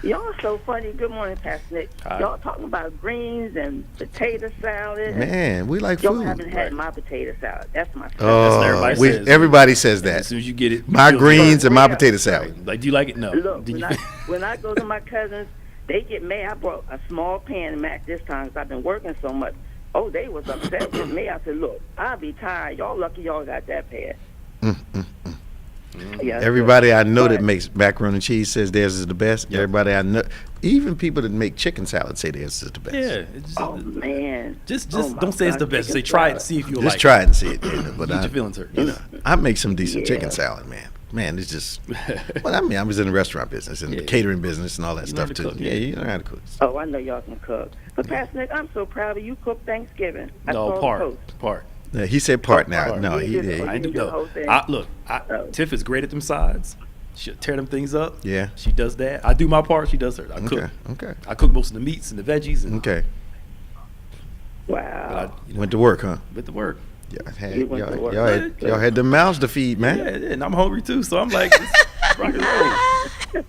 Speaker 11: Y'all are so funny. Good morning, Pastor Nick.
Speaker 7: Hi.
Speaker 11: Y'all talking about greens and potato salad.
Speaker 6: Man, we like
Speaker 11: Y'all
Speaker 6: food.
Speaker 11: haven't had my potato salad. That's my favorite.
Speaker 6: Oh,
Speaker 7: everybody says.
Speaker 6: everybody says that.
Speaker 7: As soon as you get it,
Speaker 6: My
Speaker 7: you'll-
Speaker 6: greens and my
Speaker 11: Yeah.
Speaker 6: potato salad.
Speaker 7: Like, do you like it? No.
Speaker 11: Look,
Speaker 7: Did
Speaker 11: when I go to my cousins, they get mad. I brought a small pan of mac this time because I've been working so much. Oh, they was upset with me. I said, look, I'll be tired. Y'all lucky y'all got that pan. Yeah,
Speaker 6: Everybody I know that
Speaker 11: But-
Speaker 6: makes macaroni and cheese says theirs is the best.
Speaker 7: Yep.
Speaker 6: Everybody I know, even people that make chicken salad say theirs is the best.
Speaker 7: Yeah. It's just,
Speaker 11: Oh man.
Speaker 7: just
Speaker 11: Oh, my
Speaker 7: don't say it's
Speaker 11: God,
Speaker 7: the best. Say
Speaker 11: chicken
Speaker 7: try it and
Speaker 11: salad.
Speaker 7: see if you
Speaker 6: Just
Speaker 7: like
Speaker 6: try
Speaker 7: it.
Speaker 6: it and see it. Yeah, but
Speaker 7: Get your feelings hurt.
Speaker 6: you know, I make some decent
Speaker 11: Yeah.
Speaker 6: chicken salad, man. Man, it's just. Well, I mean, I was in the restaurant business and the
Speaker 7: Yeah.
Speaker 6: catering business and all that
Speaker 7: You learn
Speaker 6: stuff
Speaker 7: to
Speaker 6: too.
Speaker 7: cook,
Speaker 6: Yeah,
Speaker 7: yeah.
Speaker 6: you know how to cook.
Speaker 11: Oh, I know y'all can cook. But Pastor Nick, I'm so proud of you. Cook Thanksgiving. I saw
Speaker 7: No,
Speaker 11: the
Speaker 7: part.
Speaker 11: post.
Speaker 7: Part.
Speaker 6: Yeah, he said part now.
Speaker 7: part.
Speaker 6: No,
Speaker 11: You
Speaker 6: he
Speaker 11: did
Speaker 6: did.
Speaker 11: it.
Speaker 7: I do
Speaker 11: did the
Speaker 7: know.
Speaker 11: whole thing.
Speaker 7: Look,
Speaker 11: Oh.
Speaker 7: Tiff is great at them sides. She'll tear them things up.
Speaker 6: Yeah.
Speaker 7: She does that. I do my part. She does hers. I cook.
Speaker 6: Okay.
Speaker 7: I cook most of the meats and the veggies. And,
Speaker 6: Okay.
Speaker 7: but I,
Speaker 11: Wow.
Speaker 6: Went to work, huh?
Speaker 7: with the work.
Speaker 6: Yeah, had,
Speaker 11: You went to work.
Speaker 6: y'all had the mouths to feed, man.
Speaker 7: Yeah, and I'm hungry too. So I'm like, it's rock and roll.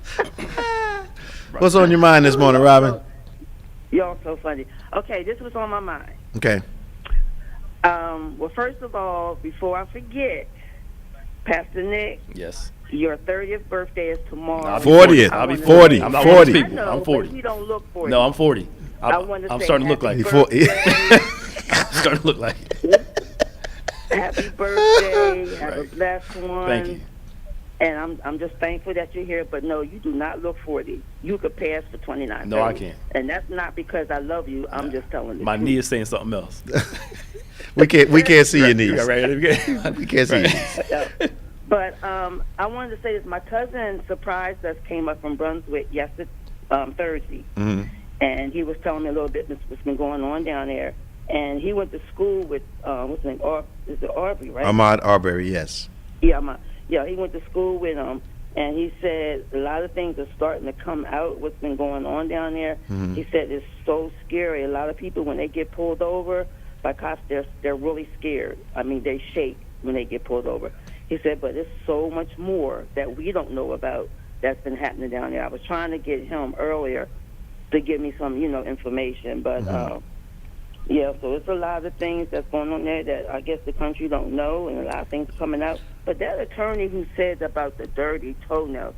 Speaker 6: What's on your mind this morning, Robin?
Speaker 11: Y'all so funny. Okay, this was on my mind.
Speaker 6: Okay.
Speaker 11: Well, first of all, before I forget, Pastor Nick,
Speaker 7: Yes.
Speaker 11: your 30th birthday is tomorrow.
Speaker 7: I'll be
Speaker 6: 40th.
Speaker 11: I
Speaker 7: I'll be
Speaker 11: wanna
Speaker 7: 40.
Speaker 11: say-
Speaker 7: I'm not
Speaker 6: 40.
Speaker 7: one of those
Speaker 11: I
Speaker 7: people.
Speaker 11: know,
Speaker 7: I'm 40.
Speaker 11: but you don't look 40.
Speaker 7: No, I'm 40.
Speaker 11: I want to
Speaker 7: I'm
Speaker 11: say
Speaker 7: starting to look
Speaker 11: happy
Speaker 7: like
Speaker 6: Before-
Speaker 11: birthday.
Speaker 7: I'm starting to look like it.
Speaker 11: Happy birthday. Have
Speaker 7: Right.
Speaker 11: a blessed one.
Speaker 7: Thank you.
Speaker 11: And I'm just thankful that you're here. But no, you do not look 40. You could pass for 29.
Speaker 7: No, I can't.
Speaker 11: And that's not because I love you. I'm just telling you.
Speaker 7: My knee is saying something else.
Speaker 6: We can't see your knees.
Speaker 7: Yeah, right.
Speaker 6: We can't see your knees.
Speaker 11: But I wanted to say this. My cousin surprised us, came up from Brunswick yesterday, Thursday.
Speaker 6: Mm-hmm.
Speaker 11: And he was telling me a little bit what's been going on down there. And he went to school with, what's his name? Is it Aubrey, right?
Speaker 6: Ahmad Arbery, yes.
Speaker 11: Yeah, he went to school with him, and he said a lot of things are starting to come out, what's been going on down there.
Speaker 6: Mhm.
Speaker 11: He said it's so scary. A lot of people, when they get pulled over by cops, they're really scared. I mean, they shake when they get pulled over. He said, but there's so much more that we don't know about that's been happening down there. I was trying to get him earlier to give me some, information, but yeah, so it's a lot of things that's going on there that I guess the country don't know, and a lot of things coming out. But that attorney who said about the dirty toenails,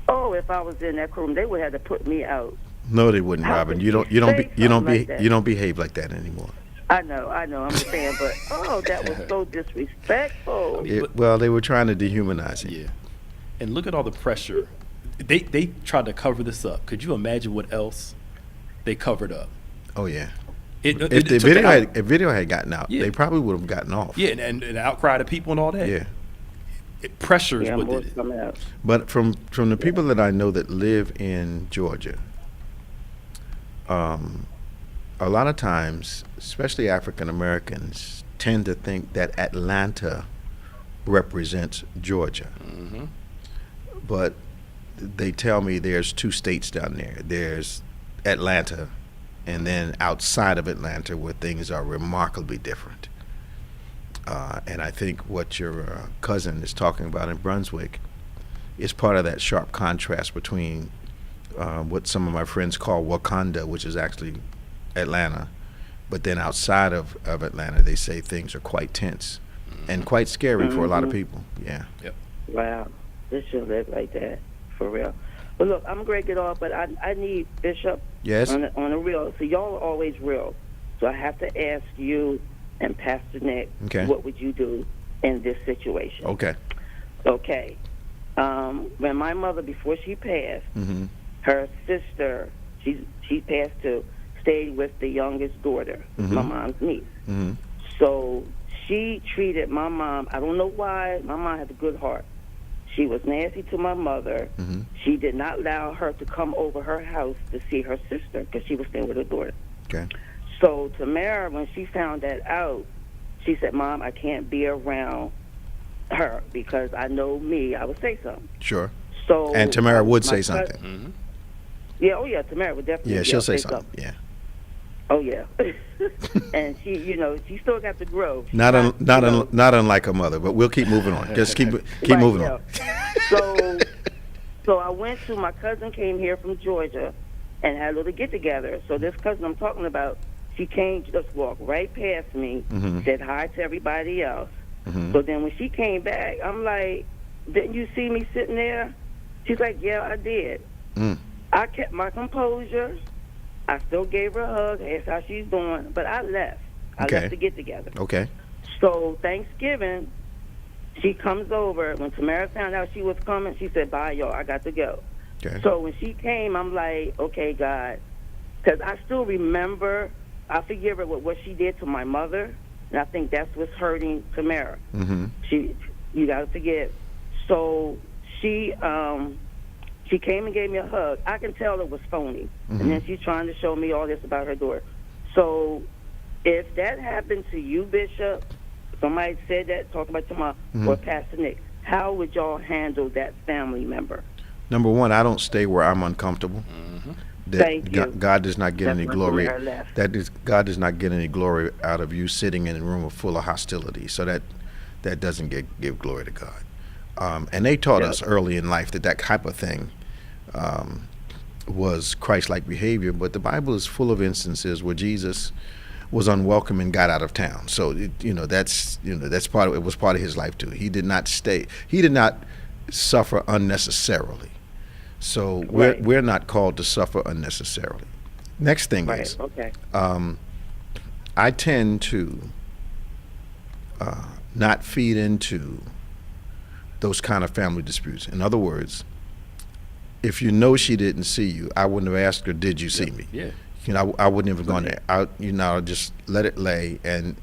Speaker 11: if I was in that courtroom, they would have to put me out.
Speaker 6: No, they wouldn't,
Speaker 11: How
Speaker 6: Robin.
Speaker 11: could
Speaker 6: You don't
Speaker 11: you say something like that?
Speaker 6: you don't behave like that anymore.
Speaker 11: I know, I'm just saying, but that was so disrespectful.
Speaker 6: Well, they were trying to dehumanize it.
Speaker 7: Yeah. And look at all the pressure. They tried to cover this up. Could you imagine what else they covered up?
Speaker 6: Oh yeah.
Speaker 7: It
Speaker 6: If
Speaker 7: took
Speaker 6: the
Speaker 7: the
Speaker 6: video had gotten out,
Speaker 7: Yeah.
Speaker 6: they probably would have gotten off.
Speaker 7: Yeah, and an outcry to people and all that.
Speaker 6: Yeah.
Speaker 7: Pressure is
Speaker 11: Yeah,
Speaker 7: what
Speaker 11: more
Speaker 7: did it.
Speaker 11: coming out.
Speaker 6: But from the people that I know that live in Georgia, a lot of times, especially African Americans, tend to think that Atlanta represents Georgia.
Speaker 7: Mm-hmm.
Speaker 6: But they tell me there's two states down there. There's Atlanta, and then outside of Atlanta where things are remarkably different. And I think what your cousin is talking about in Brunswick is part of that sharp contrast between what some of my friends call Wakanda, which is actually Atlanta, but then outside of Atlanta, they say things are quite tense and quite scary for a lot of people. Yeah.
Speaker 7: Yep.
Speaker 11: Wow, this should live like that, for real. But look, I'm going to get off, but I need Bishop
Speaker 6: Yes.
Speaker 11: on the real. So y'all are always real. So I have to ask you and Pastor Nick,
Speaker 6: Okay.
Speaker 11: what would you do in this situation?
Speaker 6: Okay.
Speaker 11: Okay. When my mother, before she passed,
Speaker 6: Mm-hmm.
Speaker 11: her sister, she passed too, stayed with the youngest daughter,
Speaker 6: Mhm.
Speaker 11: my mom's niece.
Speaker 6: Mm-hmm.
Speaker 11: So she treated my mom, I don't know why, my mom had a good heart. She was nasty to my mother.
Speaker 6: Mm-hmm.
Speaker 11: She did not allow her to come over her house to see her sister because she was staying with her daughter.
Speaker 6: Okay.
Speaker 11: So Tamara, when she found that out, she said, Mom, I can't be around her because I know me, I would say something.
Speaker 6: Sure.
Speaker 11: So
Speaker 6: And Tamara would
Speaker 11: my
Speaker 6: say
Speaker 11: cousin-
Speaker 6: something.
Speaker 7: Mm-hmm.
Speaker 11: Yeah, Tamara would definitely.
Speaker 6: Yeah, she'll say something. Yeah.
Speaker 11: Oh yeah, and she, she still got to grow. She's
Speaker 6: Not
Speaker 11: you know,
Speaker 6: unlike her mother, but we'll keep moving on. Just keep
Speaker 11: right,
Speaker 6: moving
Speaker 11: yeah.
Speaker 6: on.
Speaker 11: So I went to, my cousin came here from Georgia and had a little get together. So this cousin I'm talking about, she came, just walked right past me,
Speaker 6: Mhm.
Speaker 11: said hi to everybody else.
Speaker 6: Mhm.
Speaker 11: So then when she came back, I'm like, didn't you see me sitting there? She's like, yeah, I did.
Speaker 6: Mm.
Speaker 11: I kept my composure. I still gave her a hug, asked how she's doing, but I left. I
Speaker 6: Okay.
Speaker 11: left to get together.
Speaker 6: Okay.
Speaker 11: So Thanksgiving, She comes over. When Tamara found out she was coming, she said, "Bye, y'all. I got to go."
Speaker 6: Okay.
Speaker 11: So when she came, I'm like, "Okay, God," because I still remember. I forgive her with what she did to my mother, and I think that's what's hurting Tamara.
Speaker 6: Mm-hmm.
Speaker 11: You got to forgive. So she came and gave me a hug. I can tell it was phony, and then she's trying to show me all this about her daughter. So if that happened to you, Bishop, somebody said that, talking about tomorrow, or Pastor Nick, how would y'all handle that family member?
Speaker 6: Number one, I don't stay where I'm uncomfortable.
Speaker 11: Thank you.
Speaker 6: God does not get
Speaker 11: That's
Speaker 6: any
Speaker 11: one
Speaker 6: glory.
Speaker 11: thing I left.
Speaker 6: God does not get any glory out of you sitting in a room full of hostility. So that doesn't give glory to God. And they taught us early in life that type of thing was Christ-like behavior. But the Bible is full of instances where Jesus was unwelcome and got out of town. So that's part of it. Was part of his life too. He did not stay. He did not suffer unnecessarily. So we're not called to suffer unnecessarily. Next thing is, I tend to not feed into those kind of family disputes. In other words, if you know she didn't see you, I wouldn't have asked her, "Did you see me?"
Speaker 7: Yeah.
Speaker 6: I wouldn't have gone there. I just let it lay. And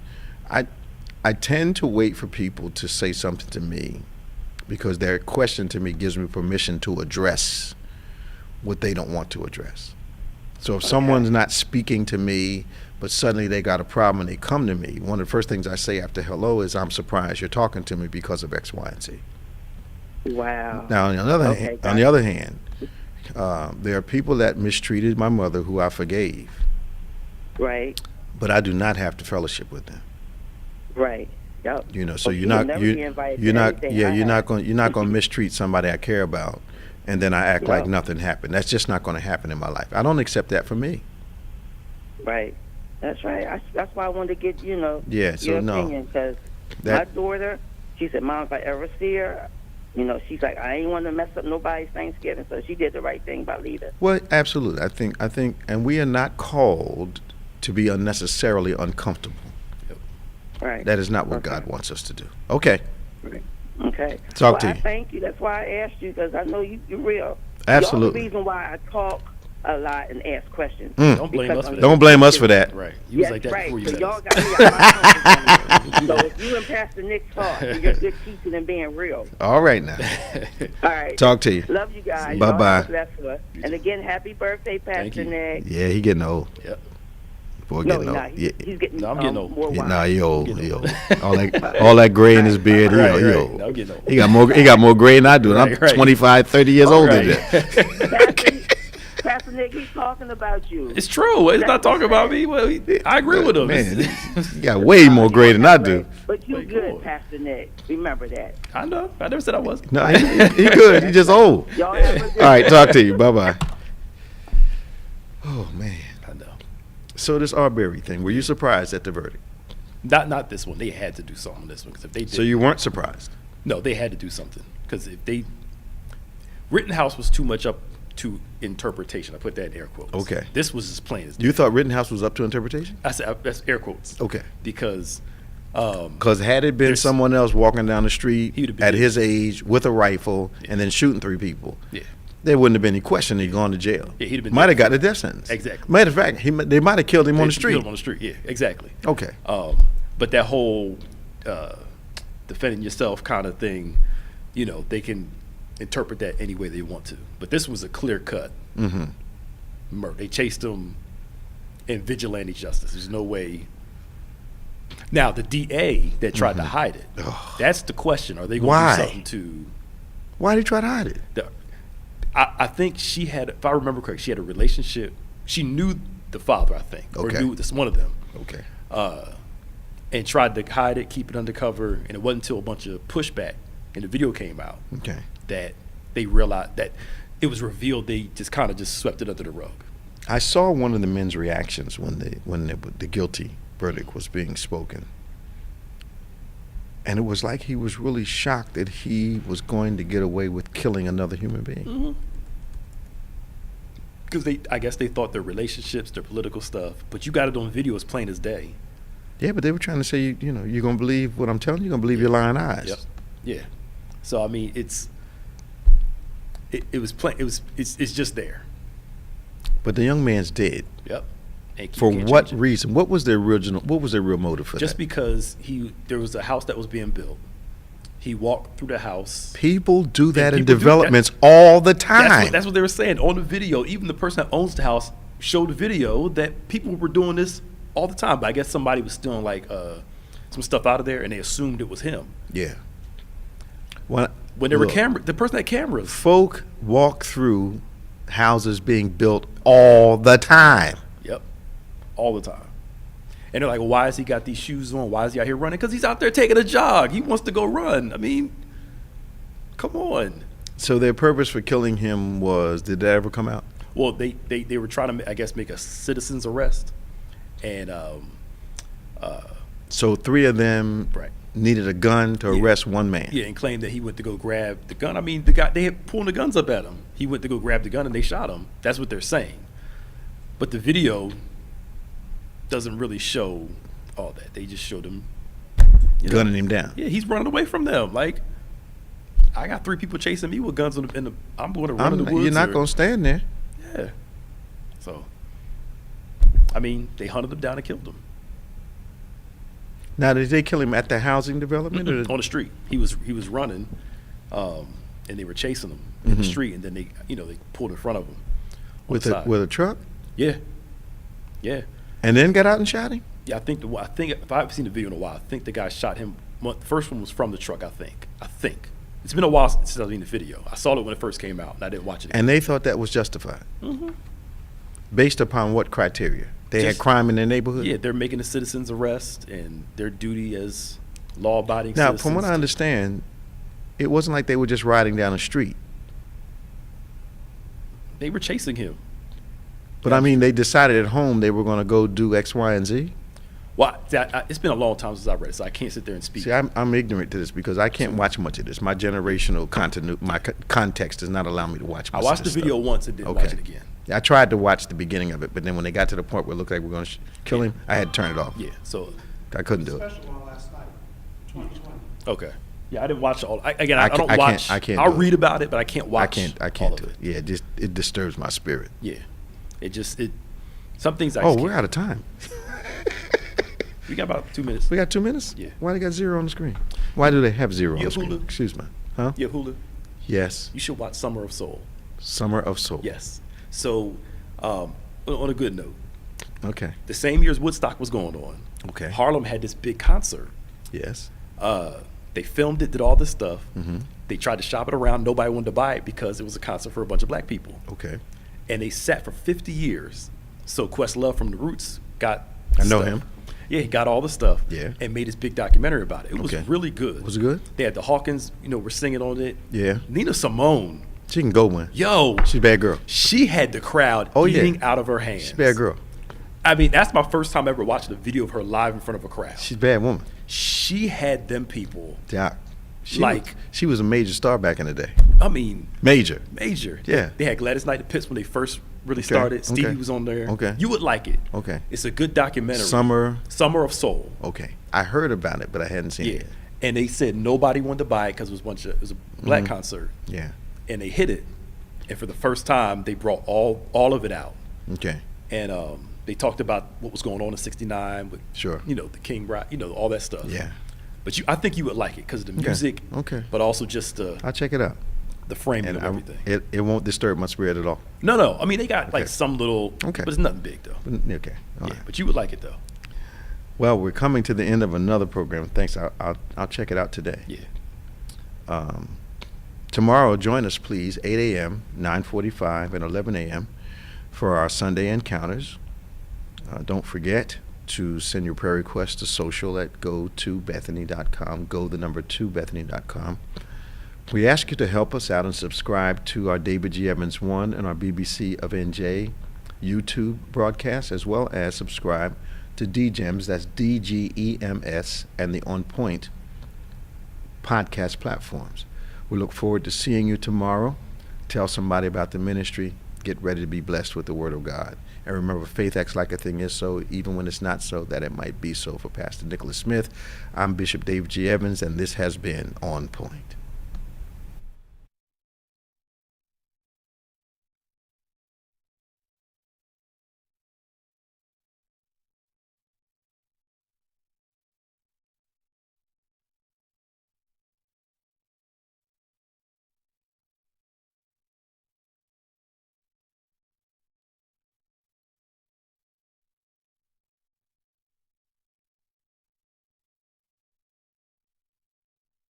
Speaker 6: I tend to wait for people to say something to me, because their question to me gives me permission to address what they don't want to address. So if someone's not speaking to me, but suddenly they got a problem and they come to me, one of the first things I say after hello is, "I'm surprised you're talking to me because of X, Y, and Z."
Speaker 11: Wow.
Speaker 6: Now, on the other hand, there are people that mistreated my mother who I forgave.
Speaker 11: Right.
Speaker 6: But I do not have to fellowship with them.
Speaker 11: Right. Yep.
Speaker 6: So
Speaker 11: Well,
Speaker 6: you're not
Speaker 11: going
Speaker 6: to mistreat somebody I care about, and then I act like nothing happened. That's just not going to happen in my life. I don't accept that for me.
Speaker 11: Right. That's right. That's why I wanted to get your opinion, because my daughter, she said, "Mom, if I ever see her, she's like, I ain't want to mess up nobody's Thanksgiving," so she did the right thing by leaving.
Speaker 6: Well, absolutely. I think, and we are not called to be unnecessarily uncomfortable.
Speaker 11: Right.
Speaker 6: That is not what God wants us to do. Okay.
Speaker 11: Right. Okay.
Speaker 6: Talk to you.
Speaker 11: Thank you. That's why I asked you, because I know you're real.
Speaker 6: Absolutely.
Speaker 11: The reason why I talk a lot and ask questions.
Speaker 7: Don't blame us for that.
Speaker 6: Don't blame us for that.
Speaker 7: Right. You was like that before you
Speaker 11: so
Speaker 7: met
Speaker 11: y'all
Speaker 7: us.
Speaker 11: got me out my comfort zone. So if you and Pastor Nick talk, you're good teaching and being real.
Speaker 6: All right now.
Speaker 11: All right.
Speaker 6: Talk to you.
Speaker 11: Love you guys.
Speaker 6: Bye-bye.
Speaker 11: And again, happy birthday, Pastor Nick.
Speaker 6: Yeah, he getting old.
Speaker 7: Yep.
Speaker 6: Boy,
Speaker 11: No,
Speaker 6: getting old.
Speaker 11: he's getting
Speaker 7: No, I'm getting old.
Speaker 11: more wise.
Speaker 6: Nah, he old. He old. all that gray in his beard. He old.
Speaker 7: No, I'm getting old.
Speaker 6: He got more gray than I do. And I'm 25, 30 years older than
Speaker 11: Pastor, Pastor Nick, he's talking about you.
Speaker 7: It's true. He's not talking about me. Well, I agree with him.
Speaker 6: Man, he got way more gray than I do.
Speaker 11: But you good, Pastor Nick. Remember that.
Speaker 7: I know. I never said I wasn't.
Speaker 6: No, he good. He just old.
Speaker 11: Y'all have a good
Speaker 6: All right, talk to you. Bye-bye. Oh, man.
Speaker 7: I know.
Speaker 6: So this Arbery thing, were you surprised at the verdict?
Speaker 7: Not this one. They had to do something on this one, because if they did,
Speaker 6: So you weren't surprised?
Speaker 7: no, they had to do something, because if they Rittenhouse was too much up to interpretation. I put that in air quotes.
Speaker 6: Okay.
Speaker 7: This was as plain as
Speaker 6: You thought Rittenhouse was up to interpretation?
Speaker 7: I said that's air quotes.
Speaker 6: Okay.
Speaker 7: Because
Speaker 6: had it been someone else walking down the street
Speaker 7: He'd have been
Speaker 6: at
Speaker 7: dead.
Speaker 6: his age with a rifle and then shooting 3 people, there wouldn't have been any question he'd gone to jail.
Speaker 7: Yeah, he'd have been
Speaker 6: might
Speaker 7: dead.
Speaker 6: have got a death sentence.
Speaker 7: Exactly.
Speaker 6: Matter of fact, they might have killed him on the street.
Speaker 7: Killed him on the street. Yeah, exactly.
Speaker 6: Okay.
Speaker 7: But that whole defending yourself kind of thing, they can interpret that any way they want to. But this was a clear cut murder. They chased him in vigilante justice. There's no way. Now the DA that tried to hide it, that's the question. Are they going to do something to?
Speaker 6: Why did he try to hide it?
Speaker 7: I think she had, if I remember correctly, she had a relationship. She knew the father, I think, or knew this one of them.
Speaker 6: Okay.
Speaker 7: And tried to hide it, keep it undercover, and it wasn't until a bunch of pushback and the video came out that they realized that it was revealed. They just kind of just swept it under the rug.
Speaker 6: I saw one of the men's reactions when the guilty verdict was being spoken, and it was like he was really shocked that he was going to get away with killing another human being.
Speaker 7: Because I guess they thought their relationships, their political stuff, but you got it on video as plain as day.
Speaker 6: Yeah, but they were trying to say, you're going to believe what I'm telling you. You're going to believe your lying eyes.
Speaker 7: Yep. Yeah. So I mean, it's just there.
Speaker 6: But the young man's dead.
Speaker 7: Yep. And you
Speaker 6: For
Speaker 7: can't
Speaker 6: what
Speaker 7: change it.
Speaker 6: reason? What was their real motive for
Speaker 7: Just
Speaker 6: that?
Speaker 7: because there was a house that was being built. He walked through the house.
Speaker 6: People do that in
Speaker 7: people do that.
Speaker 6: developments all the time.
Speaker 7: That's what they were saying on the video. Even the person that owns the house showed the video that people were doing this all the time. But I guess somebody was stealing like some stuff out of there, and they assumed it was him.
Speaker 6: Yeah. When
Speaker 7: there were the person had cameras.
Speaker 6: Folk walk through houses being built all the time.
Speaker 7: Yep, all the time. And they're like, why has he got these shoes on? Why is he out here running? Because he's out there taking a jog. He wants to go run. I mean, come on.
Speaker 6: So their purpose for killing him was, did that ever come out?
Speaker 7: Well, they were trying to, I guess, make a citizen's arrest. And
Speaker 6: so 3 of them
Speaker 7: right.
Speaker 6: needed a gun to arrest one man.
Speaker 7: Yeah, and claimed that he went to go grab the gun. I mean, the guy, they had pulling the guns up at him. He went to go grab the gun and they shot him. That's what they're saying. But the video doesn't really show all that. They just showed him
Speaker 6: gunning him down.
Speaker 7: Yeah, he's running away from them. Like, I got 3 people chasing me with guns in the I'm going to run in the woods.
Speaker 6: You're not going to stand there.
Speaker 7: Yeah. So, I mean, they hunted him down and killed him.
Speaker 6: Now, did they kill him at the housing development?
Speaker 7: On the street. He was running, and they were chasing him in the street, and then they pulled in front of him.
Speaker 6: With a truck?
Speaker 7: Yeah. Yeah.
Speaker 6: And then got out and shot him?
Speaker 7: Yeah, I think if I haven't seen the video in a while, I think the guy shot him. The first one was from the truck, I think. It's been a while since I've seen the video. I saw it when it first came out, and I didn't watch it again.
Speaker 6: And they thought that was justified? Mm-hmm. Based upon what criteria? They had crime in their neighborhood?
Speaker 7: Yeah, they're making a citizen's arrest, and their duty as law-abiding citizens.
Speaker 6: Now, from what I understand, it wasn't like they were just riding down the street.
Speaker 7: They were chasing him.
Speaker 6: But I mean, they decided at home they were going to go do X, Y, and Z?
Speaker 7: Well, it's been a long time since I read it, so I can't sit there and speak.
Speaker 6: See, I'm ignorant to this because I can't watch much of this. My generational context does not allow me to watch much of this.
Speaker 7: I watched the video once and didn't watch it again.
Speaker 6: I tried to watch the beginning of it, but then when they got to the point where it looked like we were going to kill him, I had to turn it off.
Speaker 7: Yeah, so
Speaker 6: I couldn't do it.
Speaker 12: Special one last night, 2020.
Speaker 7: Okay. Yeah, I didn't watch all. I don't watch.
Speaker 6: I can't.
Speaker 7: I'll read about it, but I can't watch.
Speaker 6: I can't do it. Yeah, it disturbs my spirit.
Speaker 7: Yeah, some things.
Speaker 6: We're out of time.
Speaker 7: We got about 2 minutes.
Speaker 6: We got 2 minutes?
Speaker 7: Yeah.
Speaker 6: Why they got 0 on the screen? Why do they have 0 on the screen?
Speaker 7: Hulu?
Speaker 6: Excuse me. Huh?
Speaker 7: You have Hulu?
Speaker 6: Yes.
Speaker 7: You should watch Summer of Soul.
Speaker 6: Summer of Soul.
Speaker 7: Yes. So, on a good note.
Speaker 6: Okay.
Speaker 7: The same year as Woodstock was going on.
Speaker 6: Okay.
Speaker 7: Harlem had this big concert.
Speaker 6: Yes.
Speaker 7: They filmed it, did all this stuff.
Speaker 6: Mm-hmm.
Speaker 7: They tried to shop it around. Nobody wanted to buy it because it was a concert for a bunch of black people.
Speaker 6: Okay.
Speaker 7: And they sat for 50 years. So Questlove from The Roots got
Speaker 6: I know him.
Speaker 7: Yeah, he got all the stuff.
Speaker 6: Yeah.
Speaker 7: And made this big documentary about it. It was really good.
Speaker 6: Was it good?
Speaker 7: They had the Hawkins, were singing on it.
Speaker 6: Yeah.
Speaker 7: Nina Simone.
Speaker 6: She can go win.
Speaker 7: Yo.
Speaker 6: She's a bad girl.
Speaker 7: She had the crowd eating out of her hands.
Speaker 6: She's a bad girl.
Speaker 7: I mean, that's my first time ever watching a video of her live in front of a crowd.
Speaker 6: She's a bad woman.
Speaker 7: She had them people.
Speaker 6: Yeah. She was a major star back in the day.
Speaker 7: I mean.
Speaker 6: Major.
Speaker 7: Yeah. They had Gladys Knight the Pips when they first really started. Stevie was on there.
Speaker 6: Okay.
Speaker 7: You would like it.
Speaker 6: Okay.
Speaker 7: It's a good documentary.
Speaker 6: Summer
Speaker 7: of Soul.
Speaker 6: Okay. I heard about it, but I hadn't seen it yet.
Speaker 7: And they said nobody wanted to buy it because it was a black concert.
Speaker 6: Yeah.
Speaker 7: And they hit it. And for the first time, they brought all of it out.
Speaker 6: Okay.
Speaker 7: And they talked about what was going on in '69 with the King Ride, all that stuff.
Speaker 6: Yeah.
Speaker 7: But I think you would like it because of the music.
Speaker 6: Okay.
Speaker 7: But also just
Speaker 6: I'll check it out.
Speaker 7: The framing of everything.
Speaker 6: It won't disturb my spirit at all.
Speaker 7: No. I mean, they got like some little. Okay. But it's nothing big though.
Speaker 6: Okay. All right.
Speaker 7: But you would like it though.
Speaker 6: Well, we're coming to the end of another program. Thanks. I'll check it out today.
Speaker 7: Yeah.
Speaker 6: Tomorrow, join us, please, 8 a.m., 9:45, and 11 a.m. for our Sunday encounters. Don't forget to send your prayer requests to social at go2bethany.com, go2bethany.com. We ask you to help us out and subscribe to our David G. Evans 1 and our BBC of NJ YouTube broadcasts, as well as subscribe to DGEMS, that's DGEMS, and the OnPointe podcast platforms. We look forward to seeing you tomorrow. Tell somebody about the ministry. get ready to be blessed with the Word of God. And remember, faith acts like a thing is so, even when it's not so, that it might be so. For Pastor Nicholas Smith, I'm Bishop Dave G. Evans, and this has been On Point.